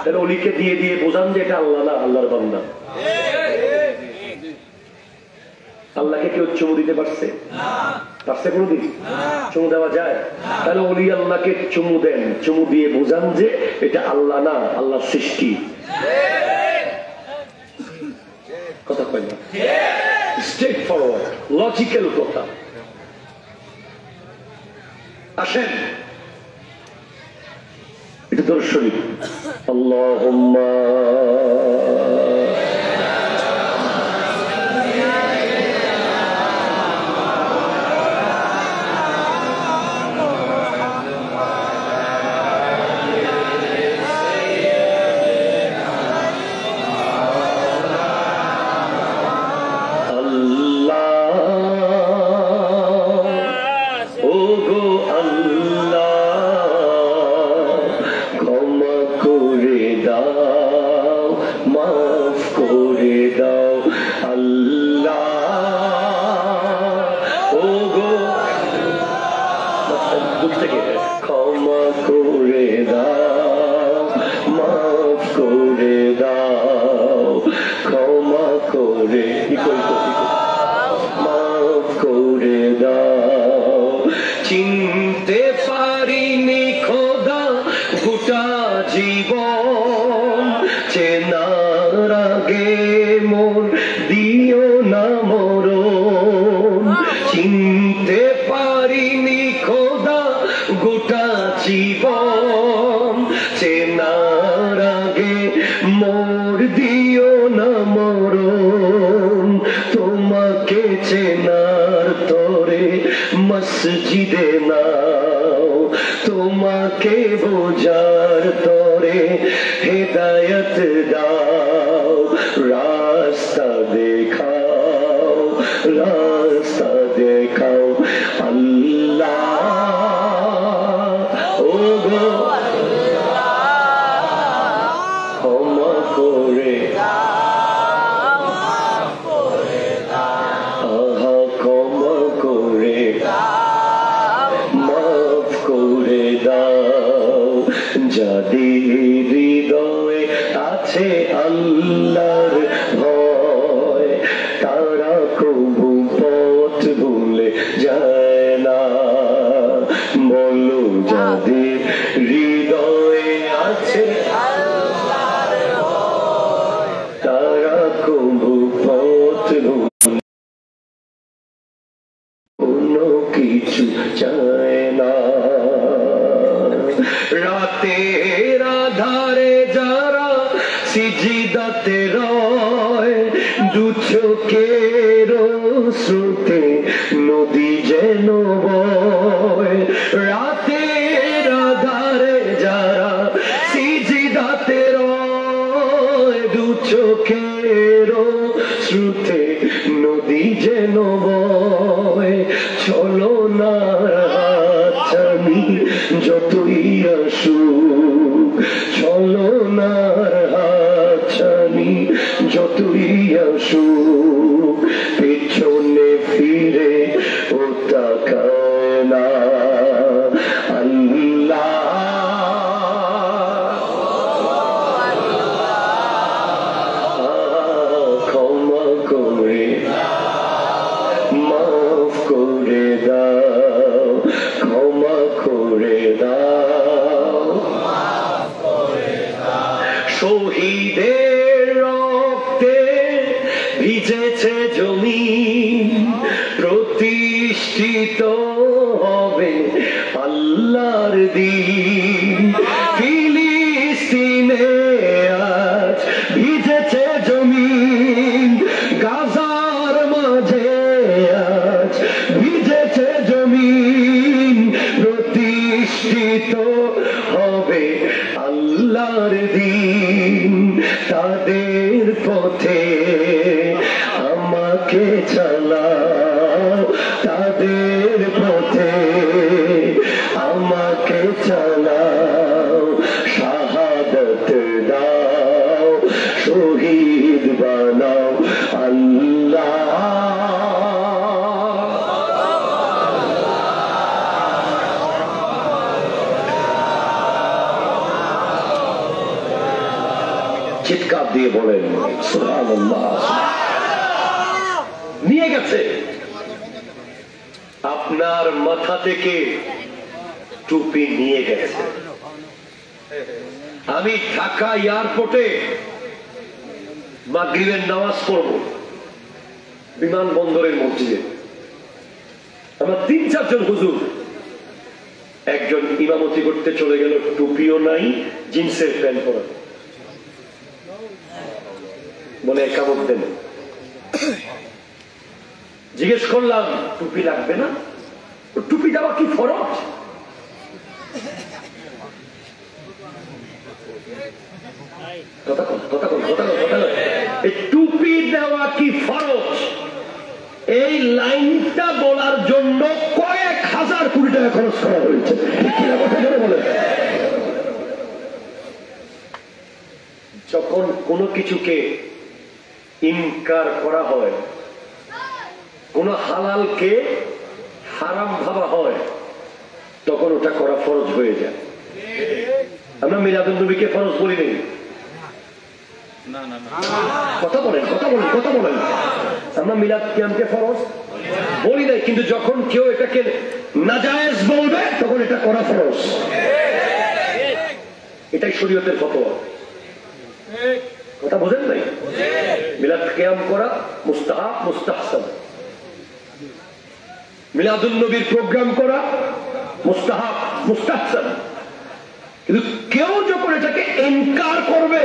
তাহলে অলিকে দিয়ে দিয়ে বোঝান যে এটা আল্লাহ না, আল্লাহর বান্দা। আল্লাহকে কেউ চুমু দিতে পারছে? পারছে কোনদিন? চুমু দেওয়া যায়? তাহলে অলি আল্লাহকে চুমু দেন, চুমু দিয়ে বোঝান যে এটা আল্লাহ না, আল্লাহর সৃষ্টি। কথা কয় না? স্ট্রেট ফরওয়ার্ড লজিক্যাল কথা। আসেন এটা দর্শনী। আল্লাহুম্মা চিনতে পারিনি খোদা গোটা জীবন, চেনার আগে মোর দিও না মরণ। চিনতে পারিনি খোদা গোটা জীবন, চেনার আগে মোর দিও না মরণ। তোমাকে চেনার তরে মসজিদে নাও, তোমাকে বোঝার তরে হেদায়ত দাও। রাস্তা দেখাও, রাস্তা দেখাও আল্লাহ। ও গো ক্ষমা করে যাদের হৃদয়ে আছে আল্লাহর ভয়, তারা কবু পথ ভুলে যায় না। বলো যাদের হৃদয়ে আছে আল্লাহর ভয়, তারা কবু পথ ভুলে কোনো কিছু চায় না। রাতের আধারে যারা সিজদাতে রয়, দু চোখের স্রোতে নদী যে হয় চলো না হাতছানি যতই আসুক, চলো না হাতছানি যতই আসুক, পেছনে ফিরে ও তাকায় না। আল্লাহ ক্ষমা করে মাফ করে দাও, ক্ষমা করে দাও। শহীদের রক্তে ভিজেছে জমিন, প্রতিষ্ঠিত হবে আল্লাহর দ্বীন। ফিলিস্তিনে আজ ভিজেছে জমিন, গাজার মাঝে আজ ভিজেছে জমিন, প্রতিষ্ঠিত হবে আল্লাহর দ্বীন। তাদের পথে আমাকে চালাও, তাদের পথে আমাকে চালাও, শাহাদত দাও, শহীদ বানাও আল্লাহ। চিৎকার দিয়ে বলেন সুবহানাল্লাহ। নিয়ে গেছে আপনার মাথা থেকে টুপি নিয়ে গেছে। আমি ঢাকা এয়ারপোর্টে মাগরিবের নামাজ পড়ব বিমানবন্দরের মসজিদে। আমার ৩-৪ জন হুজুর, একজন ইমামতি করতে চলে গেল, টুপিও নাই, জিন্সের প্যান্ট পরা, বলে একামত দেন। জিজ্ঞেস করলাম টুপি লাগবে না? টুপি দেওয়া কি ফরজ? টুপি দেওয়া কি ফরজ? এই লাইনটা বলার জন্য কয়েক হাজার কোটি টাকা খরচ করা হয়েছে। যখন কোনো কিছুকে ইনকার করা হয়, কোন হালালকে হারাম ভাবা হয়, তখন ওটা করা ফরজ হয়ে যায়। আমরা মিলাদুন নবীকে ফরজ বলি নেই। কথা বলেন, কথা বলেন, কথা বলেন। আমরা মিলাদ কিয়ামকে ফরজ বলি নাই, কিন্তু যখন কেউ এটাকে নাজায়েজ বলবে তখন এটা করা ফরজ। এটাই শরীয়তের ফতোয়া। কথা বোঝেন নাই? মিলাদ কিয়াম করা মুস্তাহাব, মুস্তাহসান। মিলাদুন নবীর প্রোগ্রাম করা মুস্তাহাব, মুস্তাহসান। কিন্তু কেউ যখন এটাকে ইনকার করবে,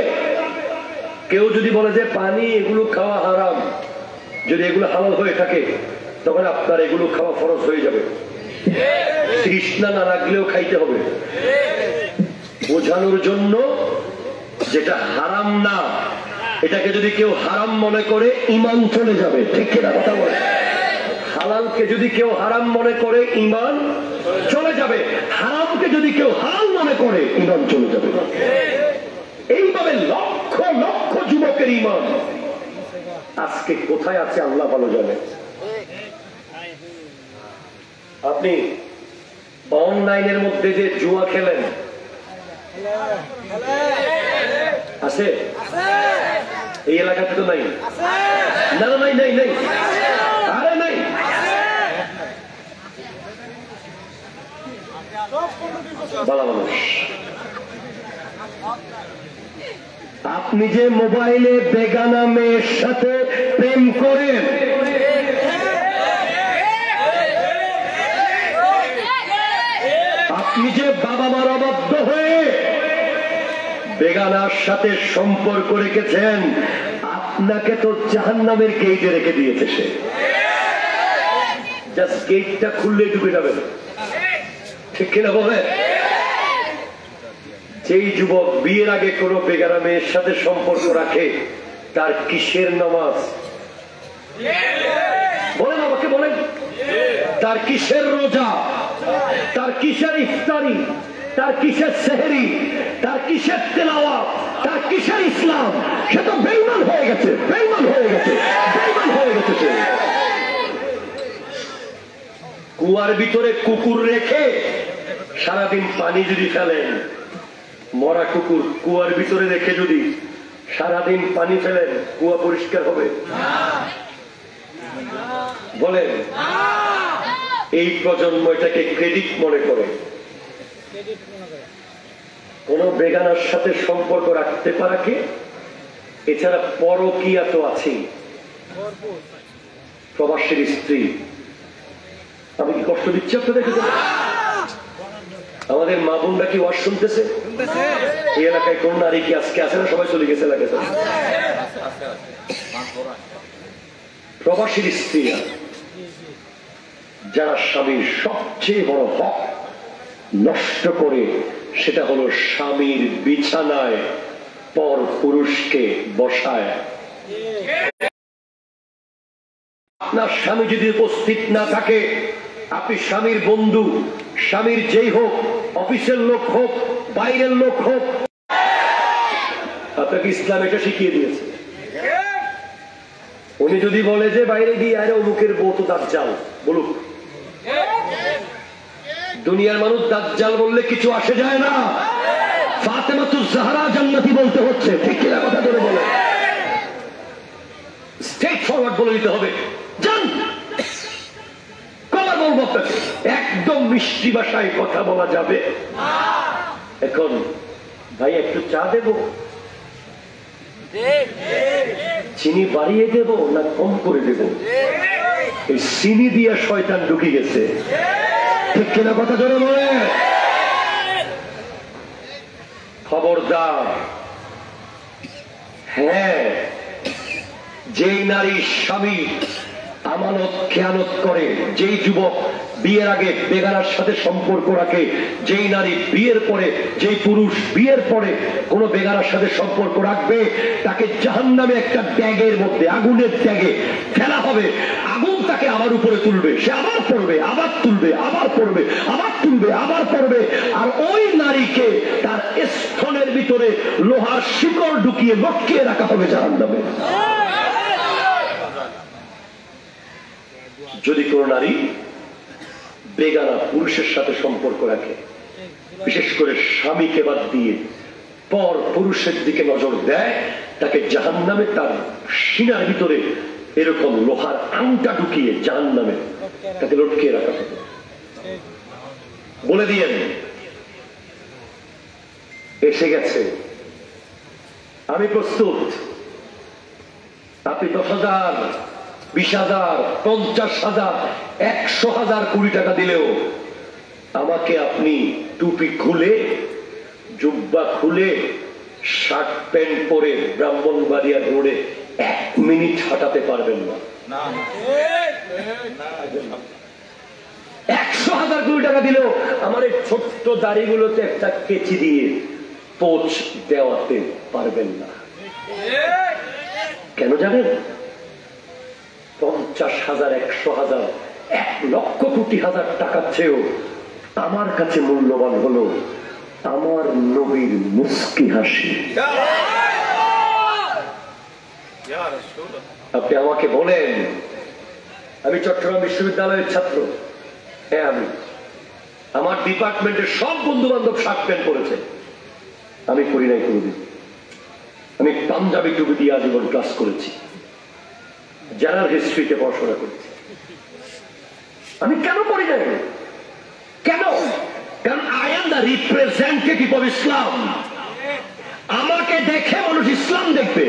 কেউ যদি বলে যে পানি এগুলো খাওয়া হারাম, যদি এগুলো হালাল হয়ে থাকে, তখন আপনার এগুলো খাওয়া ফরজ হয়ে যাবে। তৃষ্ণা না লাগলেও খাইতে হবে, বোঝানোর জন্য যেটা হারাম না, এটাকে যদি কেউ হারাম মনে করে ঈমান চলে যাবে। ঠিক কিনা কথা বলে? হালালকে যদি কেউ হারাম মনে করে ঈমান চলে যাবে, হারামকে যদি কেউ হালাল মনে করে ঈমান চলে যাবে। এইভাবে লক্ষ লক্ষ যুবকের ঈমান আজকে কোথায় আছে আল্লাহ ভালো জানে। আপনি অনলাইনের মধ্যে যে জুয়া খেলেন আছে? এই এলাকাতে তো নাই। না না, নাই নাই নাই, আরে নাই। ভালো মানুষ, আপনি যে মোবাইলে বেগানা মেয়ের সাথে প্রেম করেন, আপনি যে বাবা মার অবাধ্য হয়ে বেগানার সাথে সম্পর্ক রেখেছেন, আপনাকে তো জাহান্নামের গেটে রেখে দিয়েছে সে। জাস্ট গেটটা খুললে ডুবে যাবেন। ঠিক কিনা বলে? যেই যুবক বিয়ের আগে কোনো বেগানা মেয়ের সাথে সম্পর্ক রাখে, তার কিসের নামাজ? বলেন আমাকে, বলেন। তার কিসের রোজা, তার কিসের ইফতারি, তার কিসের সেহরি, তার কিসের তেলাওয়াত, তার কিসের ইসলাম? সে তো বেঈমান হয়ে গেছে, বেঈমান হয়ে গেছে, বেঈমান হয়ে গেছে সে। কুয়ার ভিতরে কুকুর রেখে সারাদিন পানি যদি ফেলেন, মরা কুকুর কুয়ার ভিতরে রেখে যদি সারাদিন পানি ফেলেন, কুয়া পরিষ্কার হবে? বলেন। এই প্রজন্ম এটাকে ক্রেডিট মনে করে। কোন বেগানার সাথে সম্পর্ক রাখতে পারা কে? এছাড়া পরকীয়া তো আছেই। প্রবাসীর স্ত্রী, আমি কি কষ্ট দিচ্ছি আপনাদেরকে? আমাদের মা বোনরা কি ওয়াজ শুনতেছে? এই এলাকায় কোন নারী কি আজকে আছে না? সবাই চলে গেছে এলাকায়। প্রবাসীর স্ত্রীরা যারা স্বামীর সবচেয়ে বড় হক নষ্ট করে, সেটা হলো স্বামীর বিছানায় পর পুরুষকে বসায়। আপনার স্বামী যদি উপস্থিত না থাকে, আপনি স্বামীর বন্ধু, স্বামীর যেই হোক, অফিসের লোক হোক, বাইরের লোক হোক, আপনাকে ইসলাম এটা শিখিয়ে দিয়েছে। উনি যদি বলে যে বাইরে গিয়ে আরে অমুকের বউ তো দাজ্জাল, বলুক। দুনিয়ার মানুষ দাজ্জাল বললে কিছু আসে যায় না। ফাতেমাতুজ জাহরা জান্নাতি বলতে হচ্ছে, ঠিক কিনা কথা ধরে বলে, স্ট্রেট ফরওয়ার্ড বলে দিতে হবে। জান কবার বলবো আপনাকে, একদম মিষ্টি ভাষায় কথা বলা যাবে। এখন ভাই একটু চা দেব, চিনি বাড়িয়ে দেব না কম করে দেব? এই চিনি দিয়ে শয়তান ঢুকে গেছে, ঠিক কিনা কথা জোরে বলে। খবরদার। হ্যাঁ, যেই নারী স্বামী আমানত খেয়ানত করে, যেই যুবক বিয়ের আগে বেগানার সাথে সম্পর্ক রাখে, যেই নারী বিয়ের পরে, যেই পুরুষ বিয়ের পরে কোন বেগানার সাথে সম্পর্ক রাখবে, তাকে জাহান্নামে একটা ট্যাগের মধ্যে, আগুনের ট্যাগে ফেলা হবে। আগুন তাকে আবার উপরে তুলবে, সে আবার পড়বে, আবার তুলবে, আবার পড়বে, আবার তুলবে, আবার পড়বে। আর ওই নারীকে তার স্তনের ভিতরে লোহার শিকড় ঢুকিয়ে লটকিয়ে রাখা হবে জাহান্নামে। যদি কোন নারী বেগানা পুরুষের সাথে সম্পর্ক রাখে, বিশেষ করে স্বামীকে বাদ দিয়ে পর পুরুষের দিকে নজর দেয়, তাকে জাহান্নামে তার সিনার ভিতরে এরকম লোহার আংটা ঢুকিয়ে জাহান্নামে তাকে লটকিয়ে রাখা হবে। বলে দিয়েন এসে গেছে, আমি প্রস্তুত। আপনি 10,000, 20,000, 50,000, 100,000 কোটি টাকা দিলেও আমাকে আপনি টুপি খুলে, জুব্বা খুলে, শার্ট প্যান্ট পরে ব্রাহ্মণবাড়িয়া রোডে 1 মিনিট হাঁটাতে পারবেন না। 100,000 কোটি টাকা দিলেও আমার এই ছোট্ট দাড়িগুলোতে একটা কেচি দিয়ে পোচ দেওয়াতে পারবেন না। কেন জানেন? 50,000, 100,000, 1,00,000,000 টাকার চেয়েও আমার কাছে মূল্যবান হলো আমার নবীর মুস্কি হাসি। আপনি আমাকে বলেন, আমি চট্টগ্রাম বিশ্ববিদ্যালয়ের ছাত্র। হ্যাঁ, আমি আমার ডিপার্টমেন্টের সব বন্ধু বান্ধব শার্ট প্যান্ট পরেছে, আমি করি নাই কোনোদিন। আমি পাঞ্জাবি টুপি দিয়ে আজীবন ক্লাস করেছি, জেনারেল হিস্ট্রিতে পড়াশোনা করেছি। আমি কেন পড়ি নাই? কেন? কারণ I am the representative of Islam. আমাকে দেখে মানুষ ইসলাম দেখবে,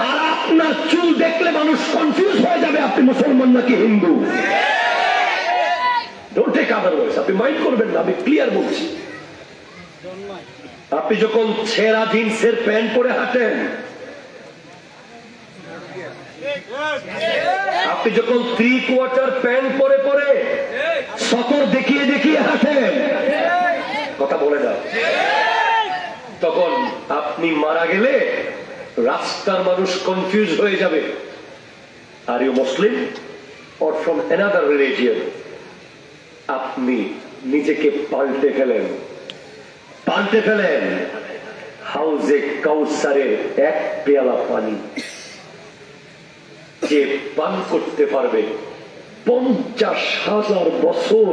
আর আপনার চুল দেখলে মানুষ কনফিউজ হয়ে যাবে আপনি মুসলমান নাকি হিন্দু। ডোন্ট টেক আদারওয়াইজ, আপনি মাইন্ড করবেন না, আমি ক্লিয়ার বলছি। আপনি যখন ছেঁড়া জিন্সের প্যান্ট পরে হাঁটেন, আপনি যখন 3/4 প্যান্ট পরে পরে সকর দেখিয়ে দেখিয়ে হাঁটেন, কথা বলে না, তখন আপনি মারা গেলে রাস্তার মানুষ কনফিউজ হয়ে যাবে, are you Muslim or from another religion. আপনি নিজেকে পাল্টে ফেলেন হাউজে কাউসারের এক পেয়ালা পানি যে পান করতে পারবে 50,000 বছর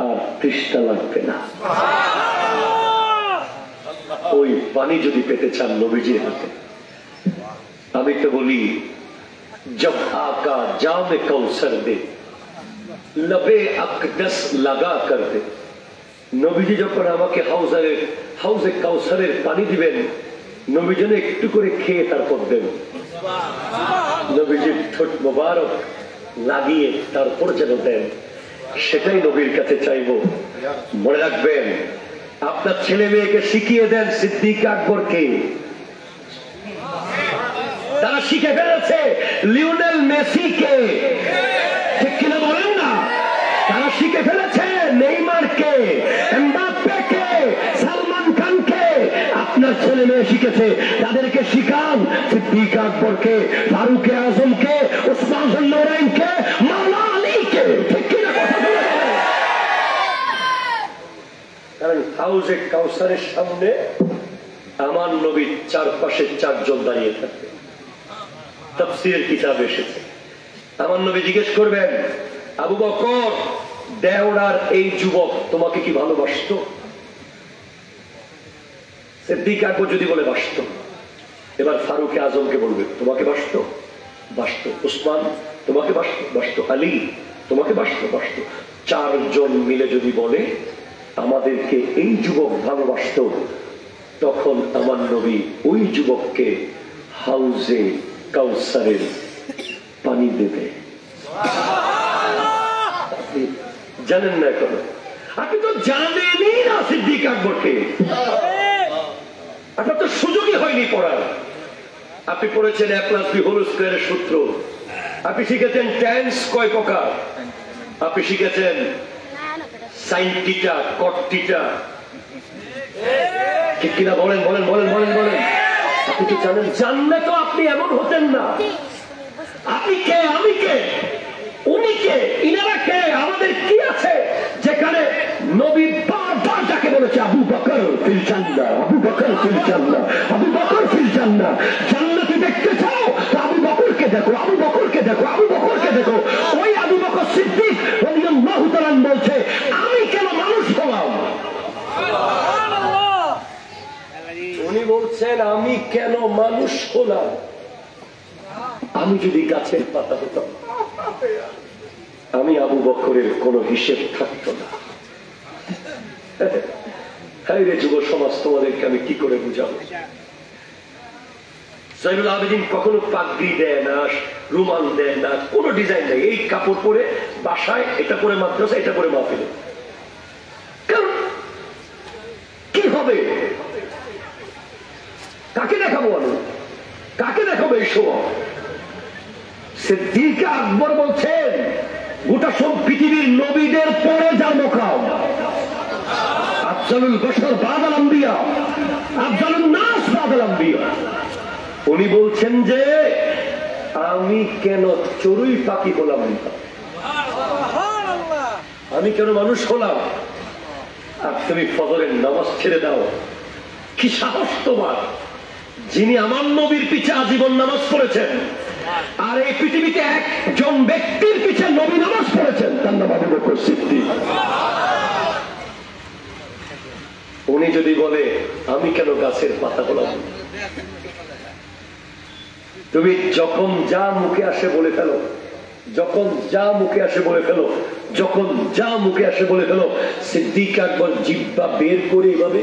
আর তৃষ্ণা লাগবে না। ওই পানি যদি পেতে চান নবীজির হাতে, আমি তো বলি जब आका जाम कौसर दे लबे अकदस लगा कर दे। নবীজি যখন আমাকে হাউজে কাউসারের পানি দিবেন, নবী যেন একটু করে খেয়ে তারপর দেন। নবীজির ঠোঁট মোবারক লাগিয়ে তারপর যেন দেন, সেটাই নবীর কাছে চাইবো। মনে রাখবেন, আপনার ছেলে মেয়েকে শিখিয়ে দেন সিদ্দিক আকবরকে। তারা শিখে ফেলেছে লিওনেল মেসিকে, ঠিক কিনা বলেন না? তারা শিখে ফেলেছে নেইমারকে, এমবাপ্পেকে, সালমান খানকে। আপনার ছেলে মেয়ে শিখেছে, তাদেরকে শিখান সিদ্দিক আকবরকে, ফারুক আজমকে, উসমান নূরাইনকে, মাওলানা আলীকে, ঠিক কিনা কথা বলে? কারণ হাউজে কাউসারের সামনে আমার নবীর চারপাশে 4 জন দাঁড়িয়ে থাকবে। তাফসীরের কিতাব এসেছে, আমার নবী জিজ্ঞেস করবেন, আবু বকর, দেওড়ার এই যুবক তোমাকে কি ভালোবাসতো? সিদ্দিক আকবর যদি বলে বাসতো, এবার ফারুক আজমকে বলবে তোমাকে বাসতো? বাসতো। উসমান তোমাকে বাসতো? বাসতো। আলী তোমাকে বাসতো? বাসতো। 4 জন মিলে যদি বলে আমাদেরকে এই যুবক ভালোবাসতো, তখন আমার নবী ওই যুবককে হাউজে কাউসারের পানি দেবে। আপনি জানেন না এখন, আপনি তো জানেনই না সিদ্দিক আকবরকে, আপনার তো সুযোগই হয়নি পড়ার। আপনি পড়েছেন A+B² সূত্র, আপনি শিখেছেন টেন্স কয় প্রকার, আপনি শিখেছেন সাইন থিটা, কট থিটা, ঠিক কিনা বলেন? বলেন বলেন বলেন বলেন। আপনি কি জানেন? জানলে তো আপনি এমন হতেন না। আপনি কে, আমি কে, উনি কে, ইনারা কে, আমাদের কি আছে যেখানে নবী বারবার যাকে বলেছে আবু বকর ফিল জান্নাহ, আবু বকর ফিল জান্নাহ, আবু বকর ফিল জান্নাহ। জান্নাতি দেখতে চাও তো আবু বকরকে দেখো, আবু বকরকে দেখো, আবু বকরকে দেখো। ওই আবু বকর সিদ্দিক রাদিয়াল্লাহু তাআলা বলছে, আমি কেন মানুষ হলাম? উনি বলছেন আমি কেন মানুষ হলাম? আমি যদি গাছের পাতা হতাম, আমি আবু বকরের কোন হিসেব থাকতো না। রে যুব সমাজ, তোমাদেরকে আমি কি করে বুঝাবো? জয়নুল আবেদিন কখনো পাগড়ি দেয় না, রুমাল দেয় না, কোন ডিজাইন নেই। এই কাপড় পরে বাসায়, এটা পরে মাদ্রাসা, এটা পরে মাহফিলে। কারণ কি হবে? কাকে দেখাবো আমি? কাকে দেখাবো এই সময়? সিদ্দিক আকবর বলছেন গোটা সব পৃথিবীর নবীদের পরে যার মকাম, আফজালুল বশর বাদাল আম্বিয়া, আফজালুন নাস বাদাল আম্বিয়া। উনি বলছেন যে আমি কেন চড়ুই পাখি হলাম না, আমি কেন মানুষ হলাম? আর তুমি ফজরের নামাজ ছেড়ে দাও, কি সাহস তোমার? যিনি আমার নবীর পিছে আজীবন নামাজ পড়েছেন, আর এই পৃথিবীতে একজন ব্যক্তির পিছে নবী নামাজ পড়েছেন, তার নাম আবু বকর সিদ্দিক। উনি যদি বলে আমি কেন গাছের পাতা হলাম? তুমি যখন যা মুখে আসে বলে ফেলো, যখন যা মুখে আসে বলে ফেলো, যখন যা মুখে আসে বলে ফেলো। সিদ্দিক আকবর জিহ্বা বের করে এভাবে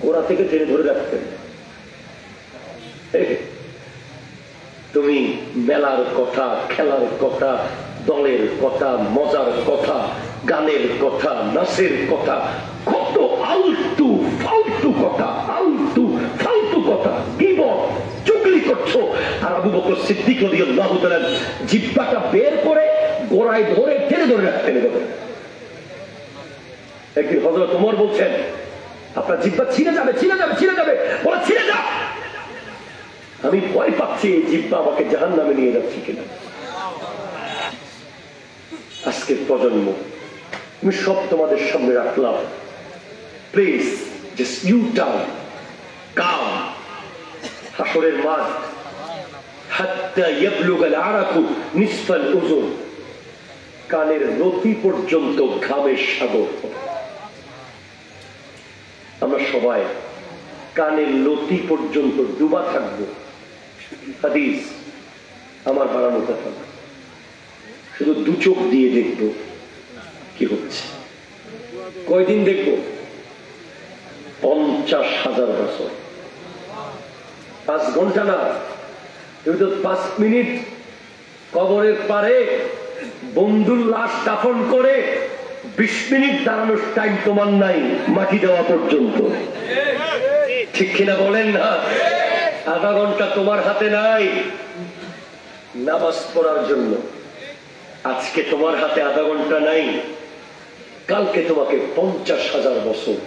গোড়া থেকে টেনে ধরে রাখতেন। তুমি মেলার কথা, খেলার কথা, দলের কথা, মজার কথা, গানের কথা, নাচের কথা, কত আলতু ফালতু কথা, আলতু ফালতু কথা, গীবত, চুগলি করছো। আর আবু বকর সিদ্দিক রাদিয়াল্লাহু তাআলা জিহ্বাটা বের করে গোড়ায় ধরে টেনে ধরে রাখতেন। একদিন হযরত ওমর বলছেন আপনার জিহ্বা ছিঁড়ে যাবে, ছিঁড়ে যাবে, ছিঁড়ে যাবে, বলে ছিঁড়ে যা। আমি ভয় পাচ্ছি এই জিহ্বা আমাকে জাহান্নামে নিয়ে যাচ্ছে কিনা। আজকের প্রজন্ম আমি সব তোমাদের সামনে রাখলাম। প্লিজ জাস্ট ইউ টার্ন কাম। হাসরের মাঠ হাত্তা ইয়াবলুগাল আরাকু নিসফাল উযুন, কানের নতি পর্যন্ত ঘামের সাগর। আমরা সবাই কানের লতি পর্যন্ত ডুবা থাকবো। হাদিস আমার বাড়ানো কথা, শুধু দু চোখ দিয়ে দেখবো কি হচ্ছে। কয়দিন দেখবো? 50,000 বছর। 5 ঘন্টা না, তুমি তো 5 মিনিট কবরের পারে বন্ধুর লাশ দাফন করে 20 মিনিট দাঁড়ানোর টাইম তোমার নাই, মাটি দেওয়া পর্যন্ত। ঠিক কিনা বলেন না? আধা ঘন্টা তোমার হাতে নাই নামাজ পড়ার জন্য। আজকে তোমার হাতে আধা ঘন্টা নাই, কালকে তোমাকে 50,000 বছর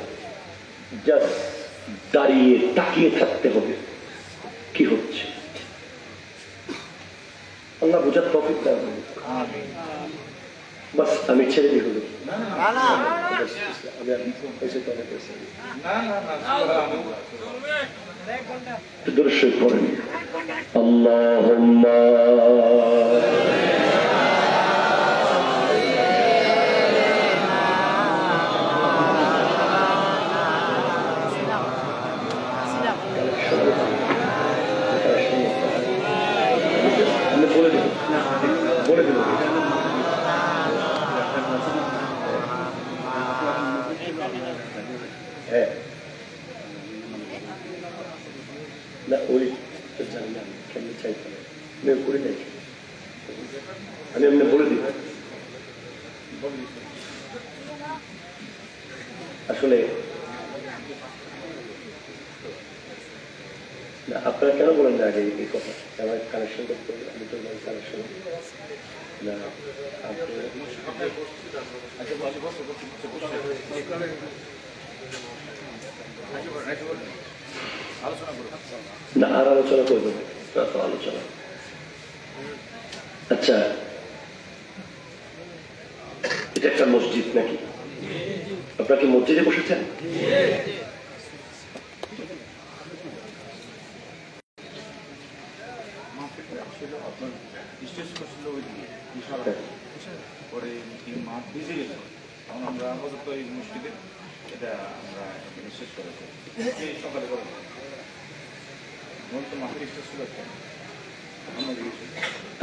জাস্ট দাঁড়িয়ে তাকিয়ে থাকতে হবে কি হচ্ছে। আল্লাহ বুঝার তৌফিক দান করুন। বাস আমি ছেড়ে দিই হলো। দর্শক পড়েন আল্লাহুম্মা বলে দেব হ্যাঁ না, ওই জানি না কেমনি চাইতে আমি করে যাই, আমি এমনি বলে দিব। আসলে না, আপনারা কেন বলেন না আগে এই কথা? আমার কানেকশন করতে হবে, আমি তো কানেকশন না। না আর আলোচনা করবো না, আলোচনা। আচ্ছা, এটা একটা মসজিদ নাকি? আপনারা কি মসজিদে বসেছেন?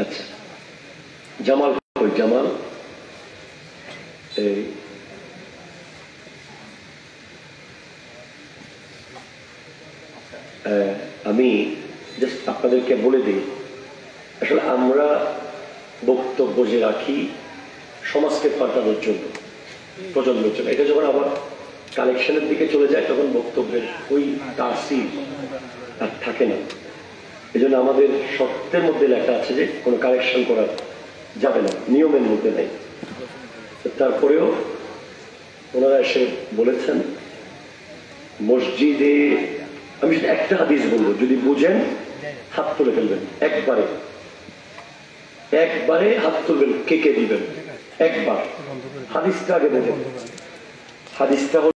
আচ্ছা, জামাল কই? জামাল এই আমি জাস্ট আপনাদেরকে বলে দিই, আসলে আমরা বক্তব্য যে রাখি সমাজকে পাল্টানোর জন্য, প্রজন্মের জন্য। এটা যখন আবার কালেকশনের দিকে চলে যায় তখন বক্তব্যের ওই তাসির আর থাকে না। এই জন্য আমাদের শর্তের মধ্যে লেখা আছে যে কোনো কালেকশন করা যাবে না, নিয়মের মধ্যে নেই। তারপরেও ওনারা এসে বলেছেন মসজিদে, আমি শুধু একটা হাদিস বলবো, যদি বুঝেন হাত তুলে ফেলবেন একবারে, একবারে হাত তুলবেন, কে কে দিবেন একবার। হাদিসটা আগে বলবেন। হাদিসটা